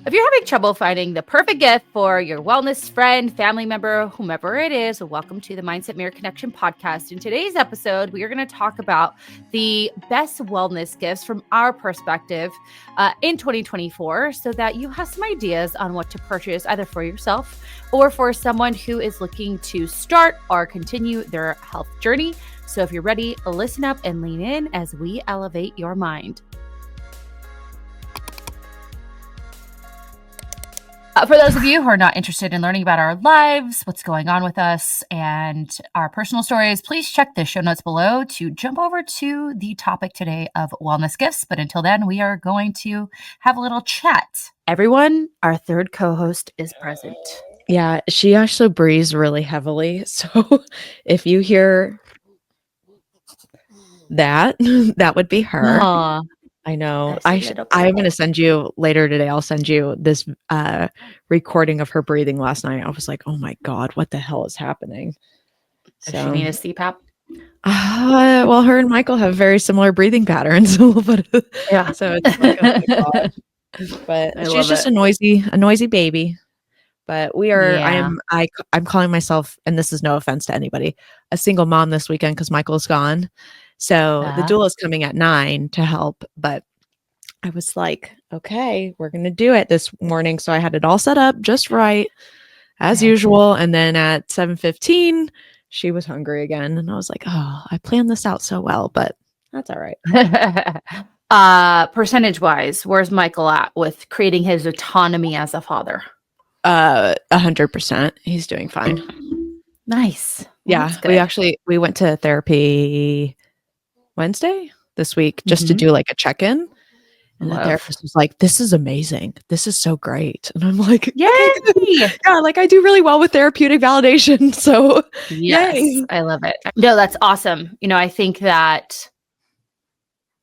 If you're having trouble finding the perfect gift for your wellness friend, family member, whomever it is, welcome to the Mindset Mirror Connection podcast. In today's episode, we are going to talk about the best wellness gifts from our perspective in 2024 so that you have some ideas on what to purchase either for yourself or for someone who is looking to start or continue their health journey. So if you're ready, listen up and lean in as we elevate your mind. For those of you who are not interested in learning about our lives, what's going on with us, and our personal stories, please check the show notes below to jump over to the topic today of wellness gifts. But until then, we are going to have a little chat. Everyone, our third co-host is present. Yeah, she actually breathes really heavily. So if you hear that, that would be her. Aww. I know. I'm going to send you later today. I'll send you this recording of her breathing last night. I was like, oh my God, what the hell is happening? Does she need a CPAP? Well, her and Michael have very similar breathing patterns. Yeah. So it's like, oh my God. But she's just a noisy baby. But we are, yeah. I'm calling myself, and this is no offense to anybody, a single mom this weekend because Michael's gone. So the doula is coming at 9 to help, but I was like, okay, we're going to do it this morning. So I had it all set up just right as usual. And then at 7:15, she was hungry again. And I was like, oh, I planned this out so well, but that's all right. Percentage wise, where's Michael at with creating his autonomy as a father? 100%. He's doing fine. Nice. Yeah. We went to therapy Wednesday this week just to do like a check-in. And the therapist was like, this is amazing. This is so great. And I'm like, yay. Yeah, like I do really well with therapeutic validation. So yes, yay. I love it. No, that's awesome. You know, I think that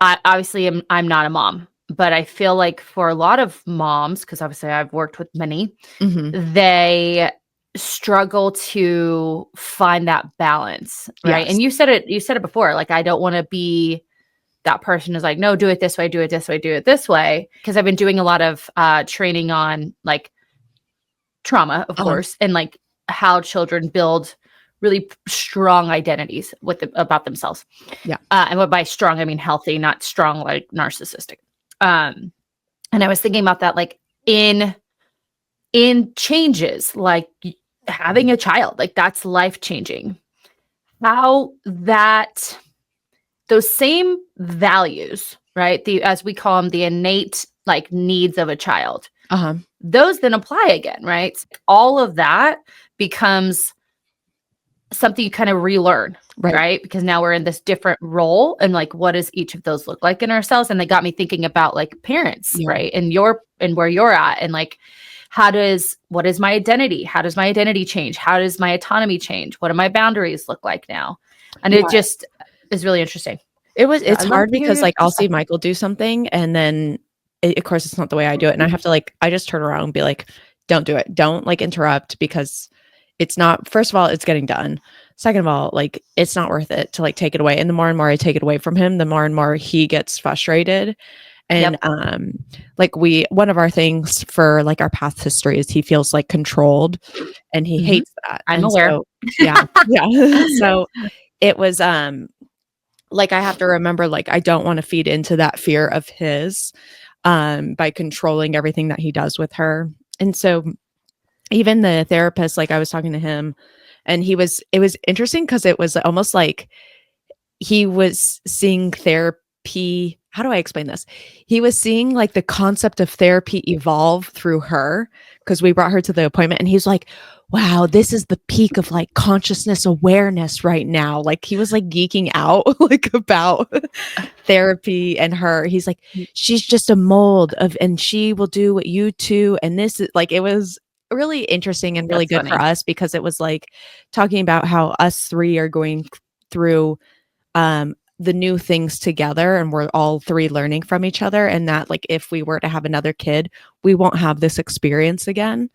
I'm not a mom, but I feel like for a lot of moms, because obviously I've worked with many, they struggle to find that balance, right? Yes. And you said it before, like, I don't want to be that person who's like, no, do it this way, do it this way, do it this way. Because I've been doing a lot of training on like trauma, of course, and like how children build really strong identities about themselves. Yeah. And by strong, I mean healthy, not strong like narcissistic. And I was thinking about that, like in changes, like having a child, like that's life-changing. How that those same values, right? As we call them, the innate like needs of a child, those then apply again, right? All of that becomes something you kind of relearn, right? Because now we're in this different role, and like, what does each of those look like in ourselves? And they got me thinking about like parents, right? And where you're at, and like, what is my identity? How does my identity change? How does my autonomy change? What do my boundaries look like now? And it just is really interesting. It's hard because like I'll see Michael do something, and then of course it's not the way I do it. And I have to I just turn around and be like, don't do it. Don't like interrupt, because it's not, first of all, it's getting done. Second of all, like it's not worth it to like take it away. And the more and more I take it away from him, the more and more he gets frustrated. And one of our things for like our past history is he feels like controlled, and he hates that. I'm aware. So, yeah. So it was like I have to remember, like I don't want to feed into that fear of his by controlling everything that he does with her. And so even the therapist, like I was talking to him, and it was interesting because it was almost like he was seeing therapy. How do I explain this? He was seeing like the concept of therapy evolve through her, because we brought her to the appointment, and he's like, wow, this is the peak of like consciousness awareness right now. Like he was like geeking out like about therapy and her. He's like, she's just a mold and she will do what you two. And this is like, it was really interesting and really good for us, because it was like talking about how us three are going through the new things together, and we're all three learning from each other, and that like if we were to have another kid, we won't have this experience again.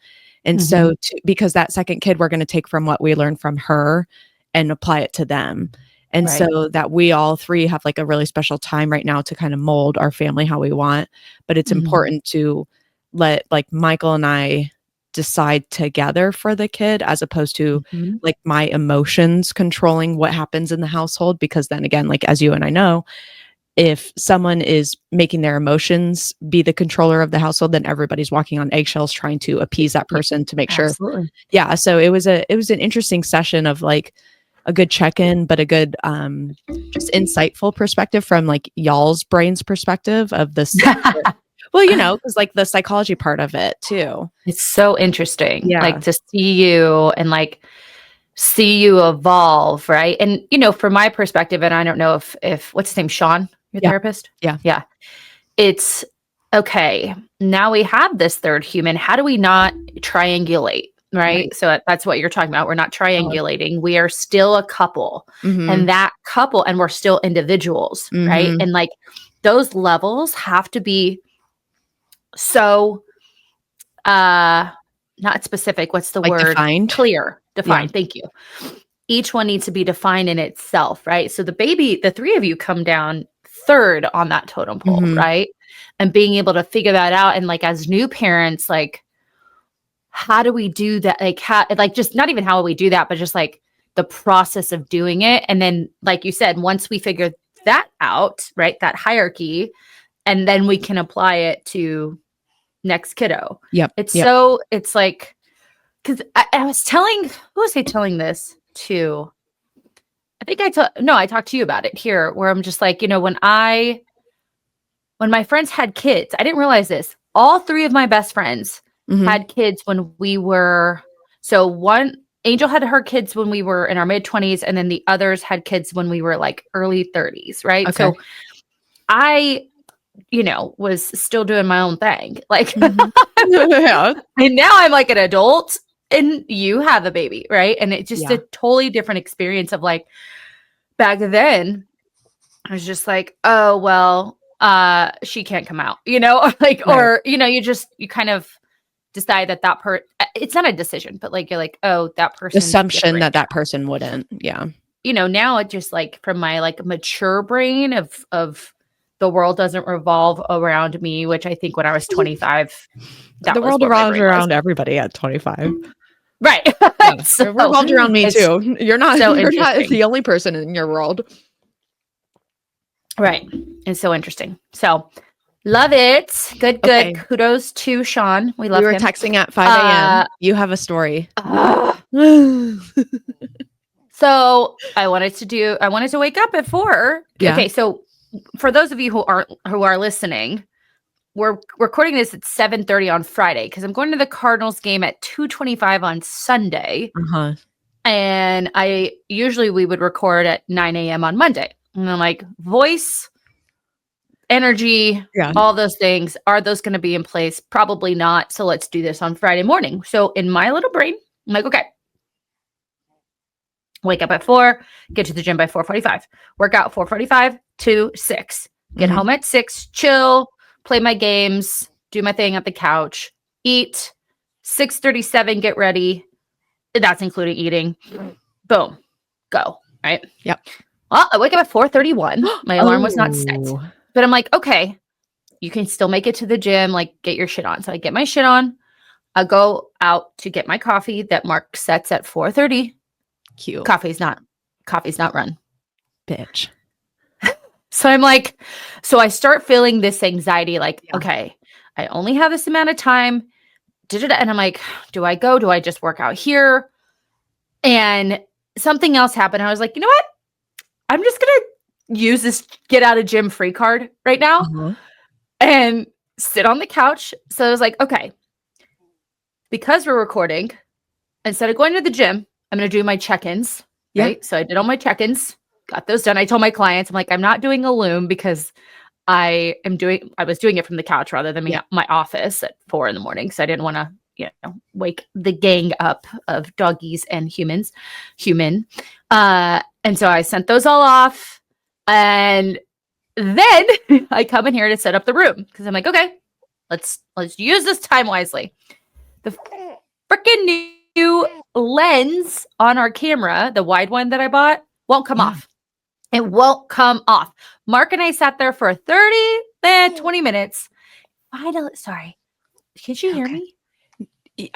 And so because that second kid, we're going to take from what we learned from her and apply it to them. And so that we all three have like a really special time right now to kind of mold our family how we want. But it's important to let like Michael and I decide together for the kid, as opposed to Mhm. like my emotions controlling what happens in the household. Because then again, like as you and I know, if someone is making their emotions be the controller of the household, then everybody's walking on eggshells trying to appease that Yeah, person to make sure. absolutely. Yeah. So it was an interesting session of like a good check-in, but a good just insightful perspective from like y'all's brains perspective of this. Well, you know, because like the psychology part of it too. It's so interesting, like, Yeah. to see you and, like, see you evolve, right? And, you know, from my perspective, and I don't know if what's his name, Sean, your Yeah. therapist? Yeah. Yeah. It's, okay, now we have this third human. How do we not triangulate, right? Right. So that's what you're talking about. We're not triangulating. We are still a couple, Mm-hmm. and that couple, and we're still individuals, right? Mm-hmm. And like those levels have to be so not specific, what's the Like word? defined. Clear, Yeah. defined. Thank you. Each one needs to be defined in itself, right? So the three of you come down third on that totem pole, Mm-hmm. right? And being able to figure that out, and like as new parents, like how do we do that? Like how, like just not even how we do that, but just like the process of doing it. And then like you said, once we figure that out, right? That hierarchy, and then we can apply it to next kiddo. Yep. It's Yep. so, it's like, because I was telling, who was I telling this to? I think I talked to you about it here, where I'm just like, you know, when my friends had kids, I didn't realize this. All three of my best friends Mm-hmm. had kids when we were, so one, Angel had her kids when we were in our mid 20s, and then the others had kids when we were like early 30s, right? Okay. So I, you know, was still doing my own thing. Like, Mm-hmm. Yeah. and now I'm like an adult and you have a baby, right? And it's just a Yeah. totally different experience of like back then, I was just like, oh, well, she can't come out, you know, like, Right. or, you know, you kind of decide it's not a decision, but like, you're like, oh, that person's Assumption different that that now. person wouldn't. Yeah. You know, now it just like from my like mature brain of the world doesn't revolve around me, which I think when I was 25, that The was world what my revolves brain was. around everybody at 25. Right. Yeah. So It revolves around me it's too. You're not so you're not interesting. the only person in your world. Right. It's so interesting. So love it. Good, good. Okay. Kudos to Sean. We We love were him. texting at 5 a.m. You have a story. Uh, so I wanted to wake up at 4. Yeah. Okay, so for those of you who are listening, we're recording this at 7:30 on Friday because I'm going to the Cardinals game at 2:25 on Sunday. Uh-huh. And we would record at 9 a.m. on Monday. And I'm like, voice, energy, Yeah. all those things, are those going to be in place? Probably not. So let's do this on Friday morning. So in my little brain, I'm like, okay, wake up at 4, get to the gym by 4:45, work out 4:45 to 6, get Mhm. home at 6, chill, play my games, do my thing at the couch, eat, 6:37, get ready. That's including eating. Boom, go, right? Yep. Well, I wake up at 4:31. My alarm was not set. Oh. But I'm like, okay, you can still make it to the gym, like get your shit on. So I get my shit on. I go out to get my coffee that Mark sets at 4:30. Cute. Coffee's not run. Bitch. So I'm like, so I start feeling this anxiety, like, Yeah. okay, I only have this amount of time. And I'm like, do I go? Do I just work out here? And something else happened. I was like, you know what? I'm just going to use this get out of gym free card right now Uh-huh. and sit on the couch. So I was like, okay, because we're recording, instead of going to the gym, I'm going to do my check-ins, Yeah. right? So I did all my check-ins, got those done. I told my clients, I'm like, I'm not doing a Loom because I was doing it from the couch rather than my office at 4 a.m. So I didn't want to, wake the gang up of doggies and human. And so I sent those all off. And then I come in here to set up the room because I'm like, okay, let's use this time wisely. The freaking new lens on our camera, the wide one that I bought, won't come off. It won't come off. Mark and I sat there for 20 minutes. Could you hear Okay. me?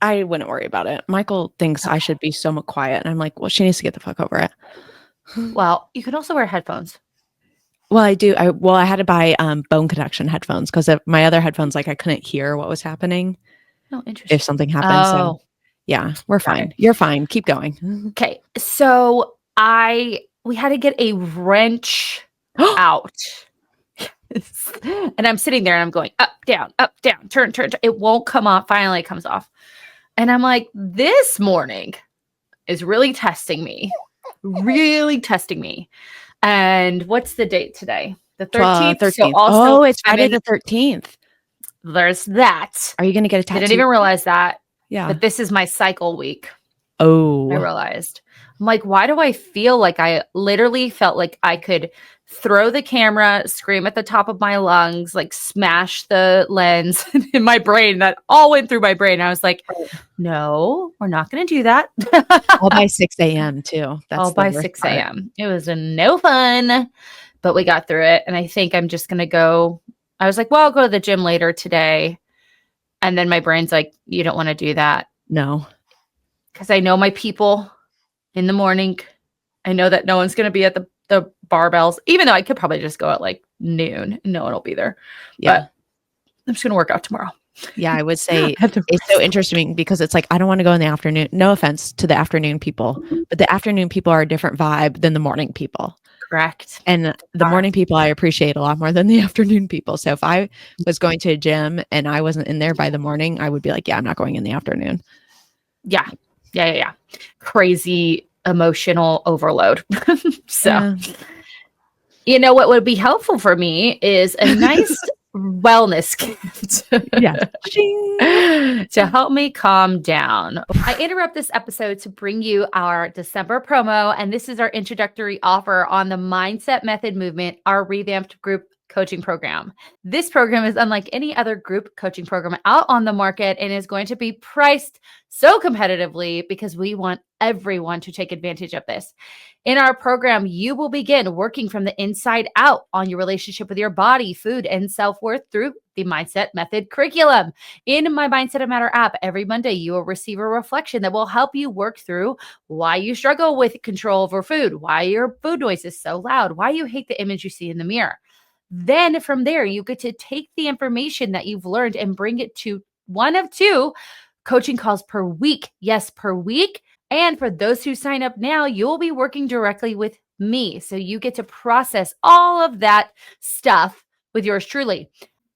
I wouldn't worry about it. Michael thinks I Okay. should be so quiet, and I'm like, well, she needs to get the fuck over it. Well, you can also wear headphones. Well, I had to buy bone connection headphones because my other headphones, like I couldn't hear what was happening Oh, if interesting. something happened. So Oh, yeah, we're got fine. it. You're fine. Keep going. Okay. So we had to get a wrench out. And I'm sitting there and I'm going up, down, turn, turn, turn. It won't come off. Finally, it comes off. And I'm like, this morning is really testing me. Really testing me. And what's the date today? The 13th. So 13th. also Oh, it's I'm Friday in, the 13th. there's that. Are you going to get a Didn't tattoo? even realize that. Yeah. But this is my cycle week. I Oh, realized. I'm like, why do I feel like I literally felt like I could throw the camera, scream at the top of my lungs, like smash the lens in my brain? That all went through my brain. I was like, no, we're not going to do that. all by 6 a.m. too. That's All the by worst 6 part. a.m. It was no fun, but we got through it. And I think I'm just going to go. I was like, well, I'll go to the gym later today. And then my brain's like, you don't want to do that. No. Because I know my people in the morning. I know that no one's going to be at the barbells, even though I could probably just go at like noon and no one will be there. Yeah. But I'm just going to work out tomorrow. Yeah, I would say I have to it's so interesting because it's like I don't want to go in the afternoon. No offense to the afternoon people, but the afternoon people are a different vibe than the morning people. correct. And the morning people I appreciate a lot more than the afternoon people. So if I was going to a gym and I wasn't in there by the morning, I would be like, yeah, I'm not going in the afternoon. Yeah. Crazy emotional overload. So, Yeah. you know what would be helpful for me is a nice wellness gift. Yeah. To help me calm down. I interrupt this episode to bring you our December promo, and this is our introductory offer on the Mindset Method Movement, our revamped group coaching program. This program is unlike any other group coaching program out on the market and is going to be priced so competitively because we want everyone to take advantage of this. In our program, you will begin working from the inside out on your relationship with your body, food, and self-worth through the Mindset Method curriculum. In my Mindset Matter app, every Monday, you will receive a reflection that will help you work through why you struggle with control over food, why your food noise is so loud, why you hate the image you see in the mirror. Then from there, you get to take the information that you've learned and bring it to one of two coaching calls per week. Yes, per week. And for those who sign up now, you'll be working directly with me. So you get to process all of that stuff with yours truly.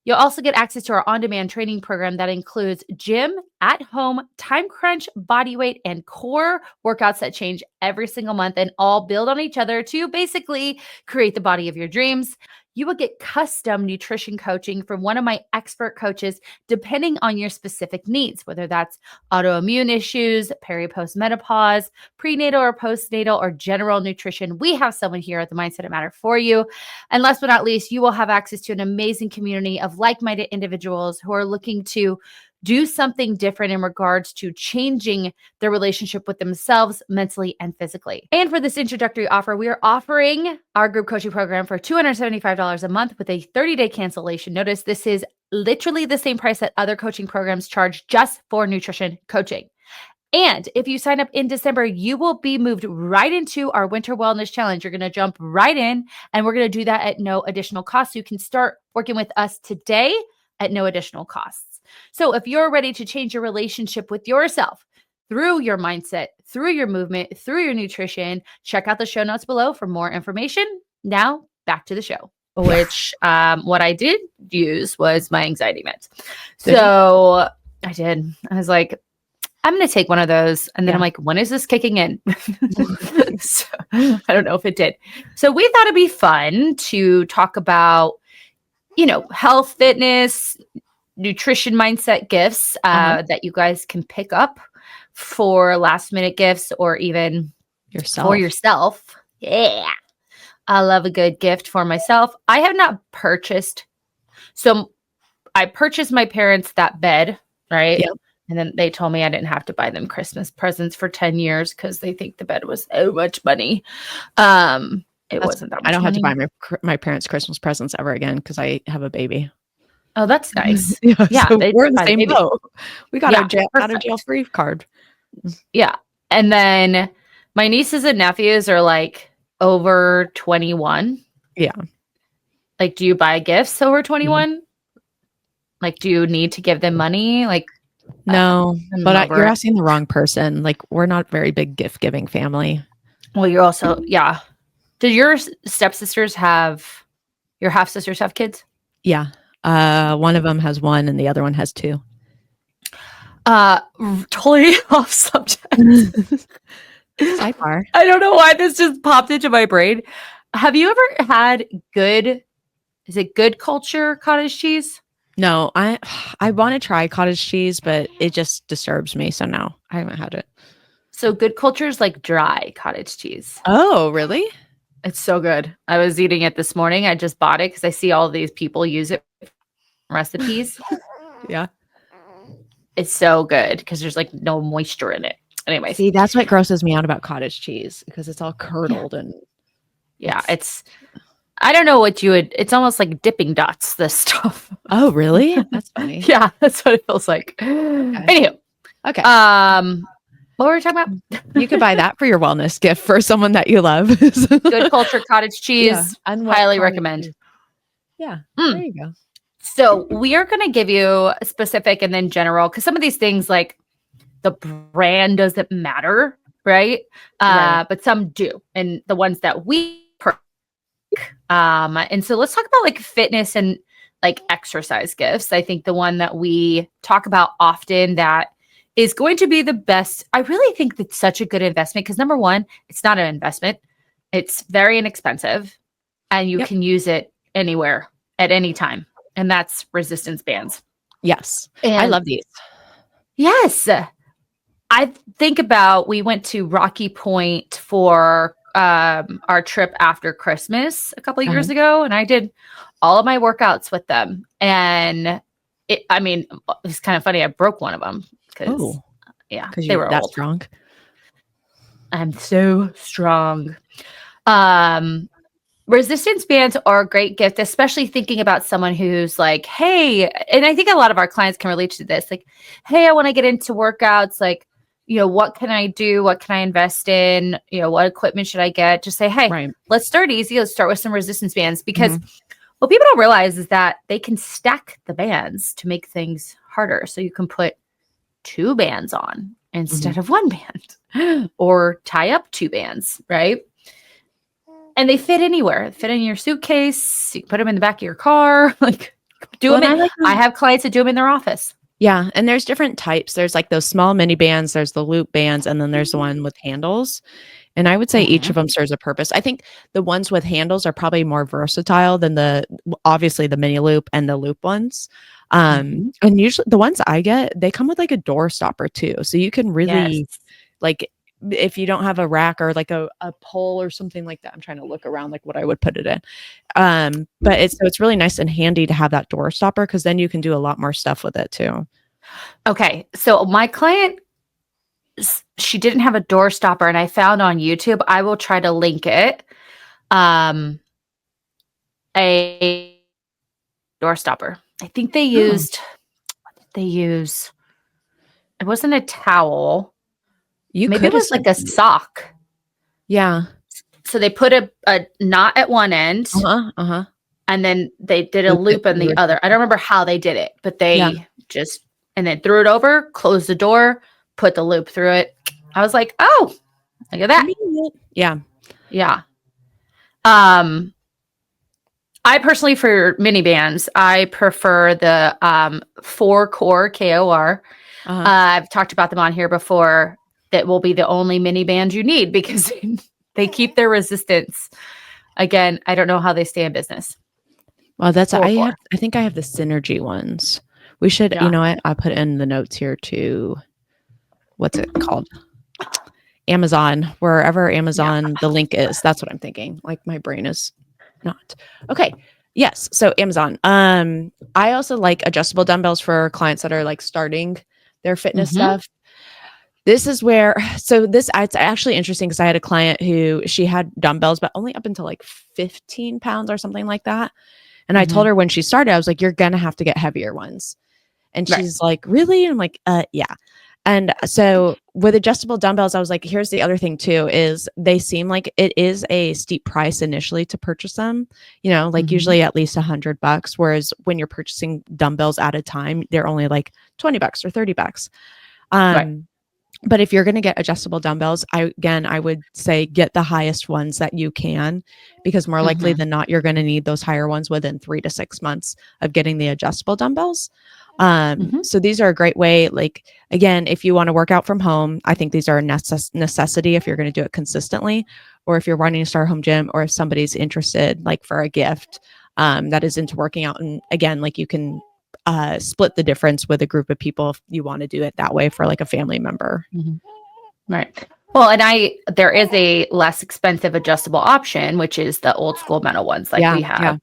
You'll also get access to our on-demand training program that includes gym, at-home, time crunch, body weight, and core workouts that change every single month and all build on each other to basically create the body of your dreams. You will get custom nutrition coaching from one of my expert coaches, depending on your specific needs, whether that's autoimmune issues, peri-post menopause, prenatal or postnatal, or general nutrition. We have someone here at the Mindset Matter for you. And last but not least, you will have access to an amazing community of like-minded individuals who are looking to do something different in regards to changing their relationship with themselves mentally and physically. And for this introductory offer, we are offering our group coaching program for $275 a month with a 30-day cancellation notice. This is literally the same price that other coaching programs charge just for nutrition coaching. And if you sign up in December, you will be moved right into our Winter Wellness Challenge. You're going to jump right in, and we're going to do that at no additional cost. So you can start working with us today at no additional costs. So if you're ready to change your relationship with yourself through your mindset, through your movement, through your nutrition, check out the show notes below for more information. Now, back to the show, which what I did use was my anxiety meds. So I did. I was like, I'm going to take one of those. And then I'm like, when is this kicking in? So, I don't know if it did. So we thought it'd be fun to talk about, health, fitness, nutrition mindset gifts that you guys can pick up for last minute gifts or even for yourself. Yeah. I love a good gift for myself. I have not purchased. So I purchased my parents that bed, right? Yep. And then they told me I didn't have to buy them Christmas presents for 10 years because they think the bed was so much money. Wasn't that much I don't money. have to buy my parents' Christmas presents ever again because I have a baby. Oh, that's nice. Yeah, Yeah, so it's we're in the fun. same Maybe boat. We got our yeah, out of jail perfect. free card. Yeah. And then my nieces and nephews are like over 21. Yeah. Like, do you buy gifts over No. 21? Like, do you need to give them money? Like, No, I'm but over you're it. asking the wrong person. Like, we're not very big gift giving family. Well, you're also, yeah. Did your stepsisters have, your half sisters have kids? Yeah. One of them has one and the other one has two. Totally off subject. Sidebar. I don't know why this just popped into my brain. Have you ever had good, is it good culture cottage cheese? No, I want to try cottage cheese, but it just disturbs me. So no, I haven't had it. So good culture is like dry cottage cheese. Oh, really? It's so good. I was eating it this morning. I just bought it because I see all these people use it for recipes. Yeah. It's so good because there's like no moisture in it. Anyways, See, that's what grosses me out about cottage cheese because it's all yeah, curdled and yeah. It's I don't know what you would. It's almost like dipping dots. This stuff. Oh, really? That's funny. Yeah, that's what it feels like. Okay. Anywho, Okay. what were we talking about? You could buy that for your wellness gift for someone that you love. Good culture cottage Yeah. cheese. Unwet Highly cottage recommend. cheese. Yeah. There Mm. you go. So we are going to give you specific and then general because some of these things like the brand doesn't matter, right? Right. But some do, and the ones that and so let's talk about like fitness and like exercise gifts. I think the one that we talk about often that is going to be the best. I really think that's such a good investment because number one, it's not an investment. It's very inexpensive and you Yep. can use it anywhere at any time. And that's resistance bands. Yes. And I love these. yes, I think about we went to Rocky Point for our trip after Christmas a couple of years ago, and I did all of my workouts with them. And I mean, it's kind of funny. I broke one of them because, yeah, because they you're were that old. strong. I'm so strong. Resistance bands are a great gift, especially thinking about someone who's like, hey, and I think a lot of our clients can relate to this. Like, hey, I want to get into workouts. Like, what can I do? What can I invest in? What equipment should I get? Just say, hey, Right. let's start easy. Let's start with some resistance bands because Mhm. what people don't realize is that they can stack the bands to make things harder. So you can put 2 bands on instead of 1 band or tie up 2 bands, right? And they fit anywhere. Fit in your suitcase. You can put them in the back of your car. Like do Well, them. and I have clients that do them in their office. Yeah, and there's different types. There's like those small mini bands, there's the loop bands, and then there's the one with handles. And I would say each of them serves a purpose. I think the ones with handles are probably more versatile than obviously the mini loop and the loop ones. And usually the ones I get, they come with like a door stopper too. So you can really Yes. like if you don't have a rack or like a pole or something like that. I'm trying to look around like what I would put it in. But it's really nice and handy to have that door stopper because then you can do a lot more stuff with it too. Okay. So my client, she didn't have a door stopper, and I found on YouTube. I will try to link it. A door stopper. I think they used. What did they use? It wasn't a towel. You Maybe it could have was like a sock. Yeah. So they put a knot at one end. Uh-huh. And then they did a Loop it loop in the through. other. I don't remember how they did it, but Yeah. they just and then threw it over, closed the door, put the loop through it. I was like, oh, look at that. Yeah. Yeah. I personally for mini bands, I prefer the 4-core KOR. I've talked about them on here before. That will be the only mini band you need because they keep their resistance. Again, I don't know how they stay in business. Well, I 4-core. think I have the Synergy ones. We should, Yeah. I'll put in the notes here too. What's it called? Amazon, wherever Amazon the link is. That's what I'm thinking. Like my brain is not. Okay. Yes. So Amazon. I also like adjustable dumbbells for clients that are like starting their fitness stuff. This is where, it's actually interesting because I had a client who she had dumbbells, but only up until like 15 pounds or something like that. And I told Mhm. her when she started, I was like, you're going to have to get heavier ones. And Right. she's like, really? And I'm like, yeah. And so with adjustable dumbbells, I was like, here's the other thing too, is they seem like it is a steep price initially to purchase them, like Mhm. usually at least $100. Whereas when you're purchasing dumbbells at a time, they're only like $20 or $30. Right. But if you're going to get adjustable dumbbells, I would say get the highest ones that you can, because more likely Mhm. than not, you're going to need those higher ones within 3 to 6 months of getting the adjustable dumbbells. Mhm. So these are a great way. Like, again, if you want to work out from home, I think these are a necessity if you're going to do it consistently, or if you're running a start home gym, or if somebody's interested, like for a gift, that is into working out. And again, like you can split the difference with a group of people if you want to do it that way for like a family member. Mhm. Right. Well, and there is a less expensive adjustable option, which is the old school metal ones like Yeah, we have. yeah.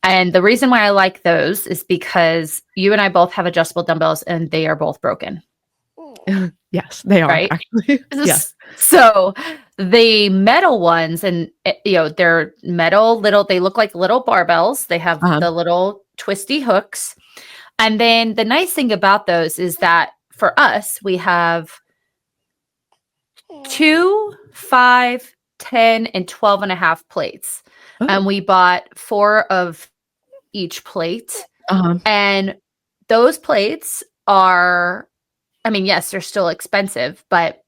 And the reason why I like those is because you and I both have adjustable dumbbells and they are both broken, Yes, they are right? actually. Yes. So the metal ones, and they're metal little, they look like little barbells. They have Uh-huh. the little twisty hooks. And then the nice thing about those is that for us, we have 2, 5, 10, and 12 and a half plates. Oh, And we bought 4 of each plate. uh-huh. And those plates are, I mean, yes, they're still expensive, but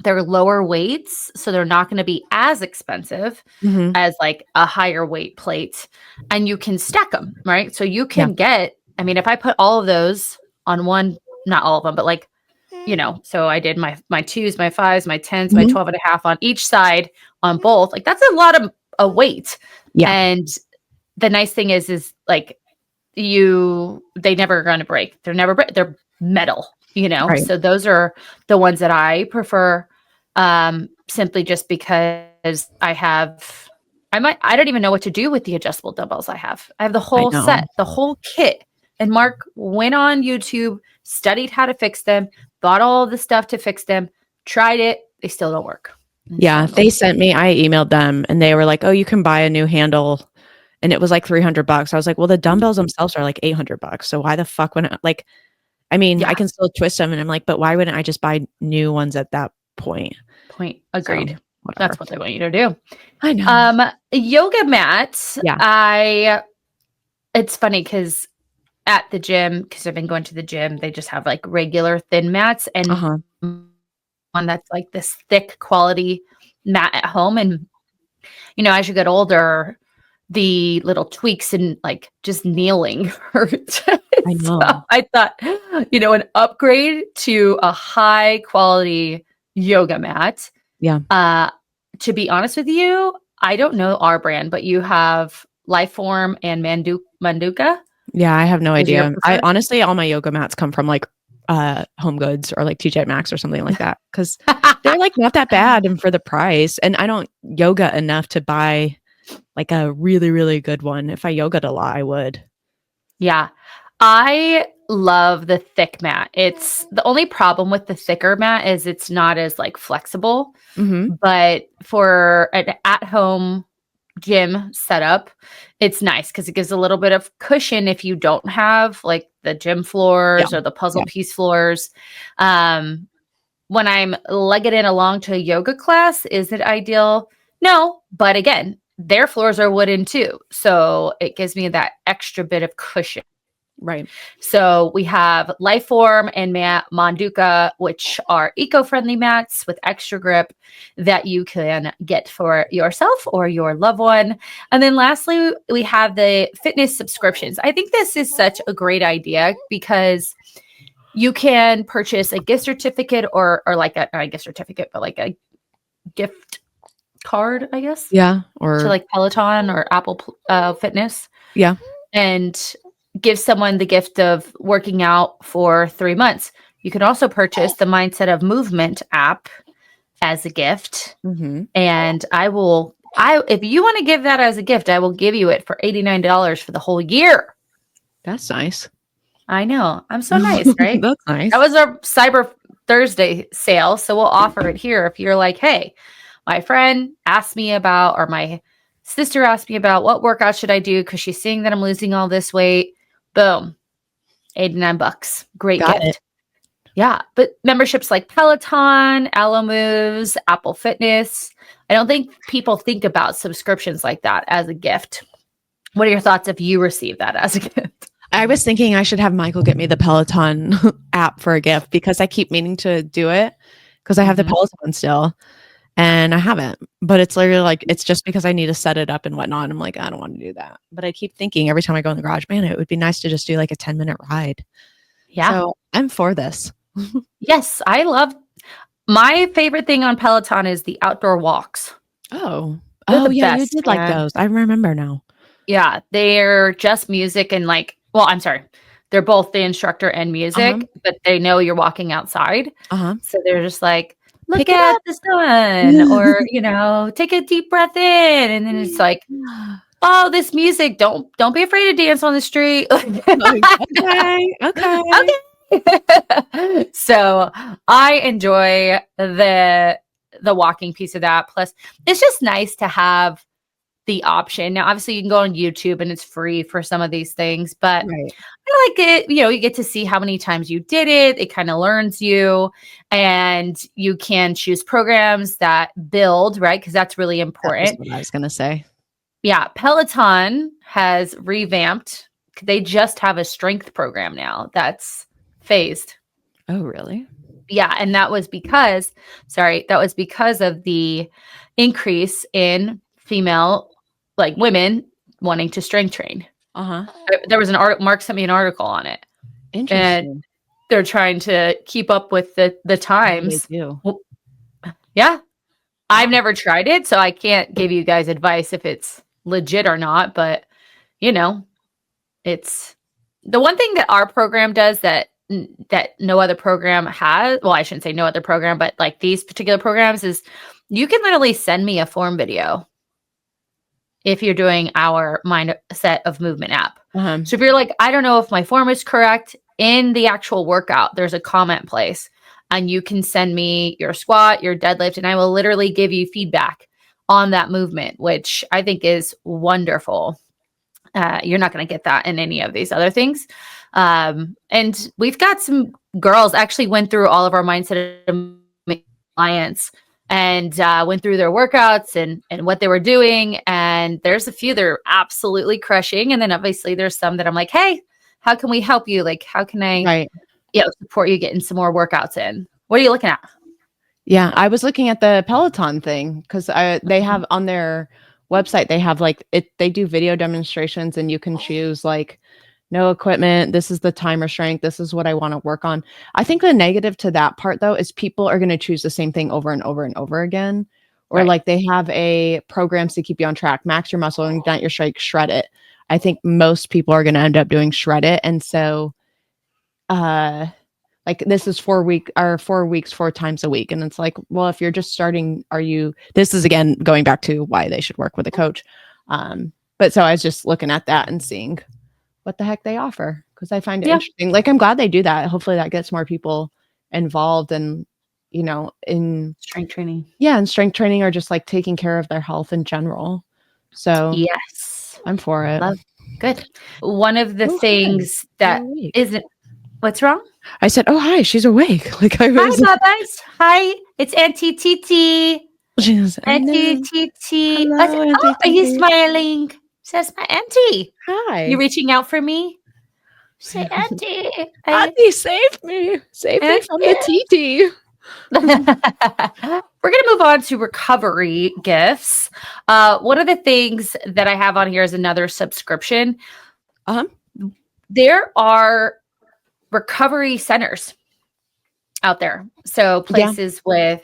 they're lower weights. So they're not going to be as expensive Mhm. as like a higher weight plate. And you can stack them, right? So you Yeah. can get, I mean, if I put all of those on one, not all of them, but like, so I did my twos, my fives, my tens, my Mhm. 12 and a half on each side on both. Like that's a lot of a weight. Yeah. And the nice thing is like they never are going to break. They're metal, Right. So those are the ones that I prefer, simply just because I don't even know what to do with the adjustable dumbbells I have. I have the I whole know. set, the whole kit. And Mark went on YouTube, studied how to fix them, bought all the stuff to fix them, tried it. They still don't work. It's so Yeah, they annoying. sent me I emailed them and they were like, "Oh, you can buy a new handle." And it was like $300. I was like, "Well, the dumbbells themselves are like $800. So why the fuck wouldn't I mean, I Yeah. can still twist them." And I'm like, "But why wouldn't I just buy new ones at that point?" Point. So, Agreed. whatever. That's what they want you to do. I know. Yoga mat. Yeah. It's funny because at the gym, because I've been going to the gym, they just have like regular thin mats and Uh-huh. one that's like this thick quality mat at home. And, as you get older, the little tweaks and like just kneeling hurt. I So know. I thought, an upgrade to a high quality yoga mat. Yeah. To be honest with you, I don't know our brand, but you have Lifeform and Manduka. Yeah, I have no Those are your idea. I preferred? honestly, all my yoga mats come from like Home Goods or like TJ Maxx or something like that because they're like not that bad and for the price. And I don't yoga enough to buy like a really, really good one. If I yoga'd a lot, I would. Yeah. I love the thick mat. It's the only problem with the thicker mat is it's not as like flexible, Hmm. but for an at-home gym setup, it's nice because it gives a little bit of cushion if you don't have like the gym Yeah. floors or the puzzle Yeah. piece floors. When I'm legged in along to a yoga class, is it ideal? No, but again, their floors are wooden too. So it gives me that extra bit of cushion. Right. So we have Lifeform and Manduka, which are eco-friendly mats with extra grip that you can get for yourself or your loved one. And then lastly, we have the fitness subscriptions. I think this is such a great idea because you can purchase a gift certificate or like not a gift certificate, but like a gift card, I guess, Yeah. to Or like Peloton or Apple Fitness, yeah. and give someone the gift of working out for 3 months. You can also purchase the Mindset of Movement app as a gift. Hmm. And if you want to give that as a gift, I will give you it for $89 for the whole year. That's nice. I know. I'm so nice, right? That's nice. That was our Cyber Thursday sale. So we'll offer it here if you're like, hey, my friend asked me about, or my Sister asked me about what workout should I do because she's seeing that I'm losing all this weight. Boom, $89. Great Got it. gift. Yeah, but memberships like Peloton, Alo Moves, Apple Fitness, I don't think people think about subscriptions like that as a gift. What are your thoughts if you receive that as a gift? I was thinking I should have Michael get me the Peloton app for a gift because I keep meaning to do it because I have the Mhm. Peloton still and I haven't. But it's literally like, it's just because I need to set it up and whatnot. I'm like, I don't want to do that. But I keep thinking every time I go in the garage, man, it would be nice to just do like a 10-minute ride. Yeah. So I'm for this. Yes, I love my favorite thing on Peloton is the outdoor walks. Oh. They're Oh, the yeah, you best, did like man. those. I remember now. Yeah, they're just music and like, well, I'm sorry. They're both the instructor and Uh-huh. music, but they know you're walking outside. Uh-huh. So they're just like, look Pick it at up. the sun, or, take a deep breath in. And then it's like, oh, this music, don't be afraid to dance on the street. Okay. Okay. Okay. So I enjoy the walking piece of that. Plus, it's just nice to have the option. Now, obviously, you can go on YouTube and it's free for some of these things, but Right. I like it. You get to see how many times you did it. It kind of learns you, and you can choose programs that build, right? Because that's really That was important. what I was gonna say. Yeah. Peloton has revamped. They just have a strength program now that's phased. Oh, really? Yeah. And that was because of the increase in female, like women wanting to strength train. Uh-huh. There was an art. Mark sent me an article on it, and Interesting. they're trying to keep up with the What do they times. do? Well, yeah, I've Wow. never tried it, so I can't give you guys advice if it's legit or not. But you know, it's the one thing that our program does that no other program has. Well, I shouldn't say no other program, but like these particular programs is you can literally send me a form video if you're doing our mindset of movement app. Uh-huh. So if you're like, I don't know if my form is correct, in the actual workout, there's a comment place and you can send me your squat, your deadlift, and I will literally give you feedback on that movement, which I think is wonderful. You're not going to get that in any of these other things. And we've got some girls actually went through all of our mindset clients and went through their workouts and what they were doing. And there's a few that are absolutely crushing. And then obviously there's some that I'm like, hey, how can we help you? Like, how can I, Right. support you getting some more workouts in? What are you looking at? Yeah, I was looking at the Peloton thing because they have on their website, they have like they do video demonstrations and you can choose like no equipment. This is the timer strength. This is what I want to work on. I think the negative to that part though is people are going to choose the same thing over and over and over again. Or Right. like they have a programs to keep you on track, max your muscle, ignite your strength, shred it. I think most people are going to end up doing shred it. And so like this is 4 weeks 4 times a week, and it's like, well, if you're just starting, this is again going back to why they should work with a coach. But so I was just looking at that and seeing what the heck they offer because I find it Yeah. interesting. Like I'm glad they do that. Hopefully that gets more people involved and in Strength training. and strength training or just like taking care of their health in general. So Yes. I'm for it. Love. Good. One of the Oh, hi. things You're that awake. isn't, what's wrong? I said, oh hi, she's awake. Like I Hi, was Popeyes. Hi, it's Auntie Titi. she was, I Auntie know. Titi. Hello, Auntie Are you Titi. smiling? Says my auntie. You Hi. reaching out for me? Say, Auntie. Auntie, save me. Save me from the Auntie. TT. We're going to move on to recovery gifts. One of the things that I have on here is another subscription. Uh-huh. There are recovery centers out there. So places with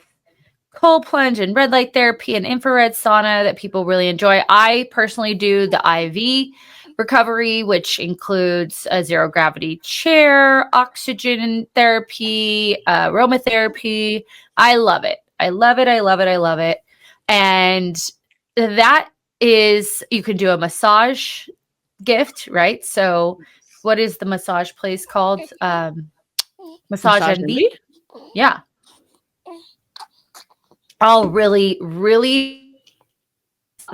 cold plunge and red light therapy and infrared sauna that people really enjoy. I personally do the IV recovery, which includes a zero gravity chair, oxygen therapy, aromatherapy. I love it. I love it. I love it. I love it. And that is, you can do a massage gift, right? So what is the massage place called? Massage Envy. Yeah. All really, really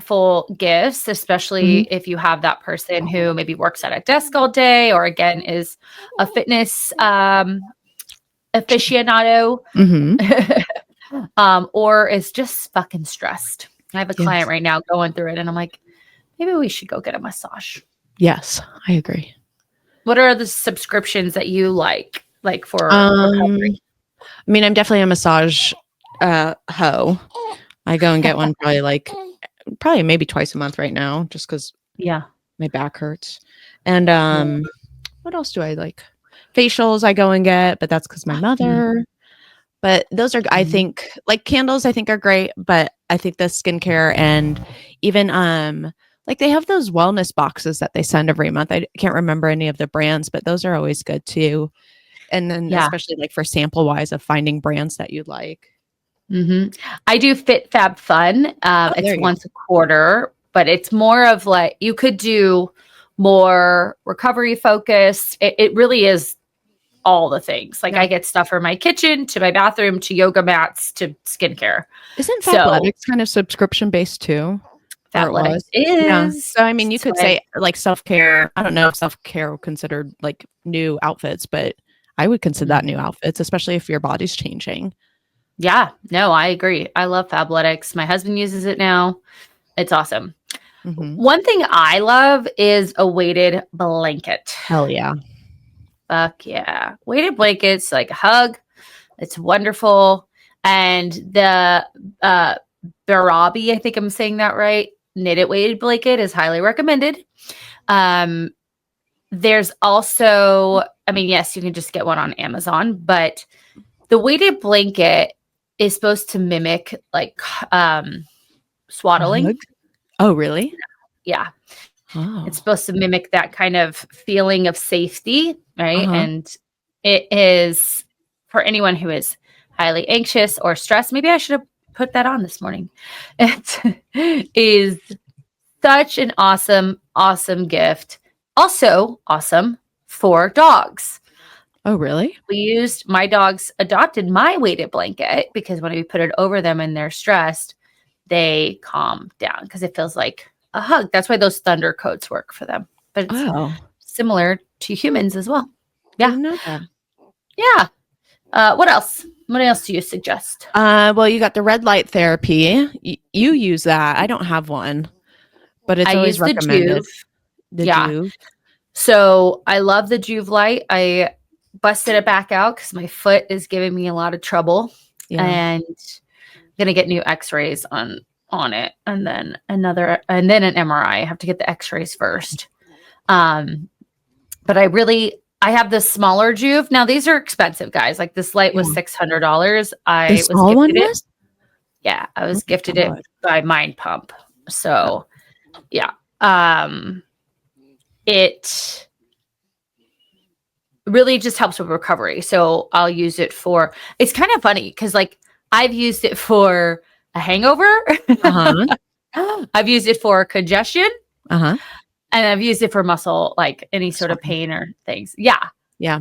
full gifts, especially if you have that person who maybe works at a desk all day, or again is a fitness aficionado, Mm-hmm. or is just fucking stressed. I have a client Yes. right now going through it, and I'm like, maybe we should go get a massage. Yes, I agree. What are the subscriptions that you like for recovery? I mean, I'm definitely a massage hoe. I go and get one probably maybe twice a month right now, just because Yeah. my back hurts. And what else do I like? Facials I go and get, but that's because my mother. But those are, I think, like candles, I think are great. But I think the skincare and even like they have those wellness boxes that they send every month. I can't remember any of the brands, but those are always good too. And then Yeah. especially like for sample wise of finding brands that you like. I do Fit Fab Fun. Oh, It's there you go. once a quarter, but it's more of like you could do more recovery focused. It really is all the things. Like Yeah. I get stuff for my kitchen, to my bathroom, to yoga mats, to skincare. Isn't So Fabletics kind of subscription based too? Or it Fabletics was? Yeah. is. So I mean, you could So say like self-care. I don't know if self-care considered like new outfits, but I would consider that new outfits, especially if your body's changing. yeah, no, I agree. I love Fabletics. My husband uses it now. It's awesome. Mm-hmm. One thing I love is a weighted blanket. Hell yeah. Fuck yeah. Weighted blankets, like a hug. It's wonderful. And the Barabi, I think I'm saying that right, knitted weighted blanket is highly recommended. There's also, I mean, yes, you can just get one on Amazon, but the weighted blanket is supposed to mimic like swaddling. Hug? Oh, really? Yeah. Oh. It's supposed to mimic that kind of feeling of safety, right? Uh-huh. And it is for anyone who is highly anxious or stressed. Maybe I should have put that on this morning. It is such an awesome, awesome gift. Also awesome for dogs. Oh, really? My dogs adopted my weighted blanket because when we put it over them and they're stressed, they calm down because it feels like a hug. That's why those thunder coats work for them. But it's similar to humans as well. Yeah. Didn't know that. Yeah. What else? What else do you suggest? Well, you got the red light therapy. You use that. I don't have one, but it's I always use the recommended. Juve. The Yeah. Juve. So I love the Juve light. I busted it back out because my foot is giving me a lot of trouble. Yeah. And I'm gonna get new x-rays on it, and then an MRI. I have to get the x-rays first. But I have the smaller Juve. Now these are expensive, guys. Like this light was $600. I was small one gifted it. was? Yeah, I was gifted God. it by Mind Pump. So yeah. It really just helps with recovery. So I'll use it for, it's kind of funny because like I've used it for a hangover. I've used it for congestion. And I've used it for muscle, like any sort of pain or things. Yeah. Yeah.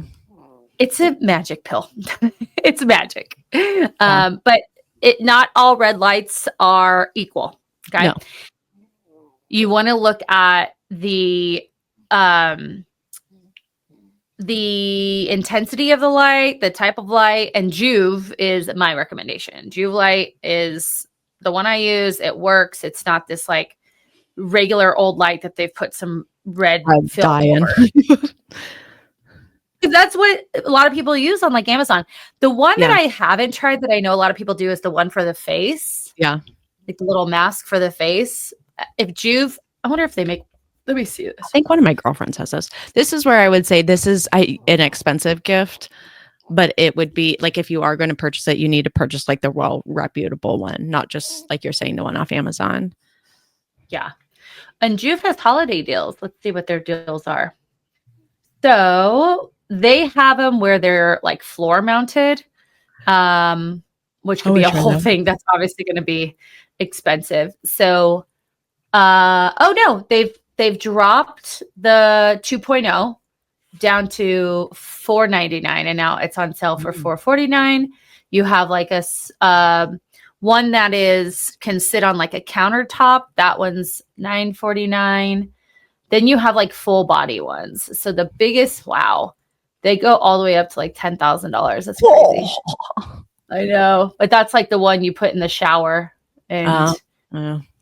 It's a magic pill. It's magic. But not all red lights are equal. Okay. No. You want to look at the intensity of the light, the type of light, and Juve is my recommendation. Juve light is the one I use. It works. It's not this like regular old light that they've put some red film over. That's what a lot of people use on like Amazon. The one that I haven't tried that I know a lot of people do is the one for the face. Yeah. Like the little mask for the face. If Juve, I wonder if they make, let me see this. I think one of my girlfriends has this. This is where I would say this is an expensive gift, but it would be like if you are going to purchase it, you need to purchase like the well reputable one, not just like you're saying the one off Amazon. Yeah. And Juve has holiday deals. Let's see what their deals are. So they have them where they're like floor mounted, which could be a whole thing. That's obviously going to be expensive. So, oh no, they've dropped the 2.0 down to $4.99, and now it's on sale for $4.49. You have like a one that can sit on like a countertop. That one's $9.49. Then you have like full body ones. So the biggest, wow, they go all the way up to like $10,000. That's crazy. I know, but that's like the one you put in the shower and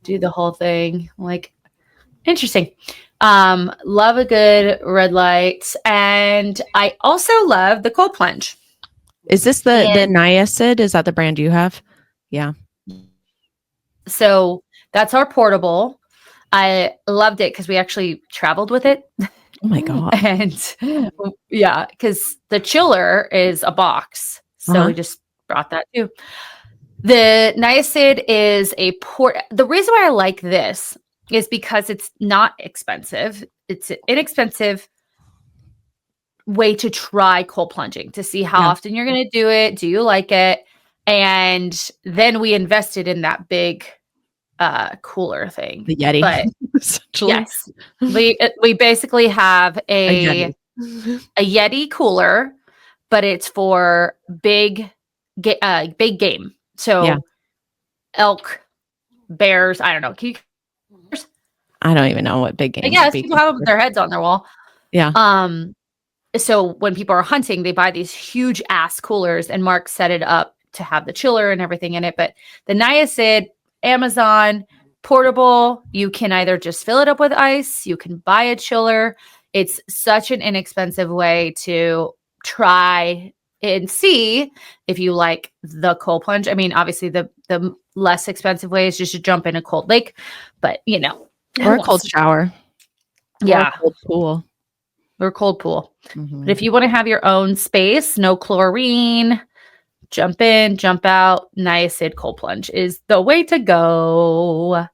do the whole thing. Like, interesting. Love a good red light, and I also love the cold plunge. Is this the Niacid? Is that the brand you have? Yeah. So that's our portable. I loved it because we actually traveled with it. Oh my God. And yeah, because the chiller is a box. So we just brought that too. The Niacid is the reason why I like this is because it's not expensive. It's an inexpensive way to try cold plunging to see how often you're going to do it. Do you like it? And then we invested in that big cooler thing. The Yeti. But yes, we basically have a Yeti cooler, but it's for big game. So elk, bears, I don't know. I don't even know what big game. I guess people have their heads on their wall. Yeah. So when people are hunting, they buy these huge ass coolers, and Mark set it up to have the chiller and everything in it. But the Niacid, Amazon, portable, you can either just fill it up with ice, you can buy a chiller. It's such an inexpensive way to try and see if you like the cold plunge. I mean, obviously the less expensive way is just to jump in a cold lake, but or a cold shower. Yeah. Or a cold pool. Or cold pool. But if you want to have your own space, no chlorine, jump in, jump out, Niacid cold plunge is the way to go.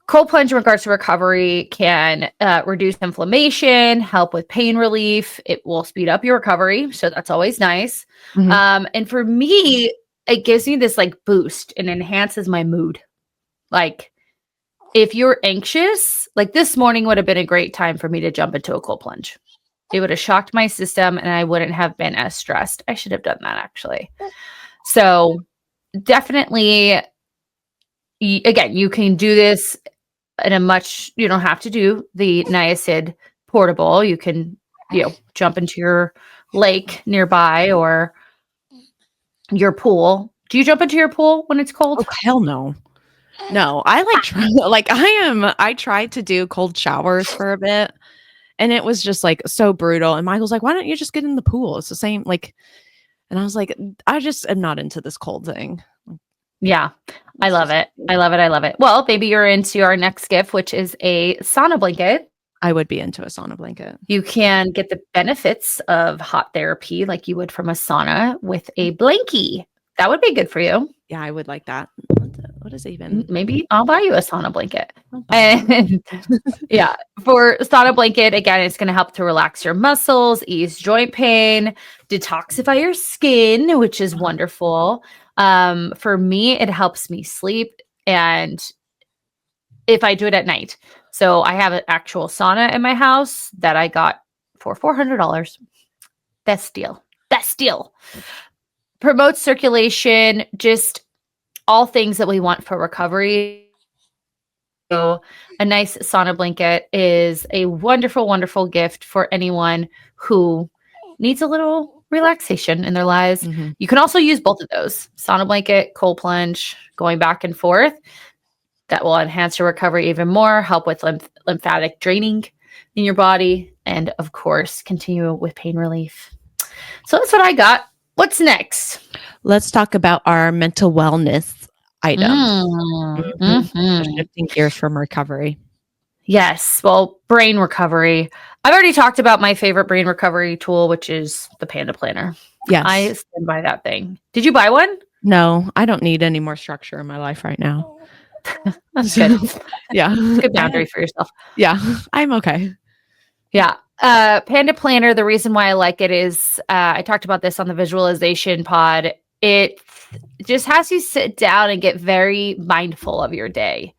Cold plunge in regards to recovery can reduce inflammation, help with pain relief. It will speed up your recovery. So that's always nice. And for me, it gives me this like boost and enhances my mood. Like if you're anxious, like this morning would have been a great time for me to jump into a cold plunge. It would have shocked my system and I wouldn't have been as stressed. I should have done that actually. So definitely, again, you can do this in you don't have to do the Niacid portable. You can, jump into your lake nearby or your pool. Do you jump into your pool when it's cold? Oh, hell no. No, I I tried to do cold showers for a bit. And it was just like so brutal. And Michael's like, why don't you just get in the pool? It's the same. And I was like, I just am not into this cold thing. Yeah, I love it. I love it. I love it. Well, maybe you're into our next gift, which is a sauna blanket. I would be into a sauna blanket. You can get the benefits of hot therapy like you would from a sauna with a blankie. That would be good for you. Yeah, I would like that. What is it even? Maybe I'll buy you a sauna blanket. And yeah, for sauna blanket, again, it's going to help to relax your muscles, ease joint pain, detoxify your skin, which is wonderful. For me, it helps me sleep. And if I do it at night, so I have an actual sauna in my house that I got for $400. Best deal. Best deal. Promotes circulation, just all things that we want for recovery. So a nice sauna blanket is a wonderful, wonderful gift for anyone who needs a little relaxation in their lives. You can also use both of those, sauna blanket, cold plunge, going back and forth. That will enhance your recovery even more, help with lymphatic draining in your body, and of course, continue with pain relief. So that's what I got. What's next? Let's talk about our mental wellness items. Shifting gears from recovery. Yes. Well, brain recovery. I've already talked about my favorite brain recovery tool, which is the Panda Planner. Yes. I stand by that thing. Did you buy one? No, I don't need any more structure in my life right now. That's good. Yeah. Good boundary for yourself. Yeah. I'm okay. Yeah. Panda Planner, the reason why I like it is I talked about this on the visualization pod. It just has you sit down and get very mindful of your day,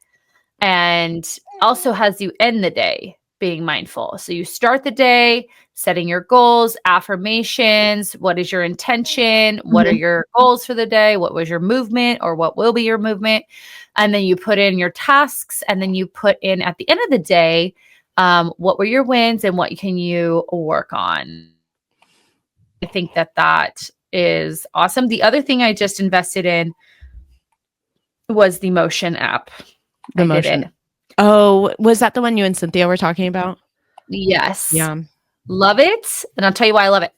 and also has you end the day. being mindful. So you start the day setting your goals, affirmations. What is your intention? What are Mhm. your goals for the day? What was your movement or what will be your movement? And then you put in your tasks, and then you put in at the end of the day, what were your wins and what can you work on? I think that is awesome. The other thing I just invested in was the Motion app. The I did Motion. it. Oh, was that the one you and Cynthia were talking about? Yes. Yeah. Love it. And I'll tell you why I love it.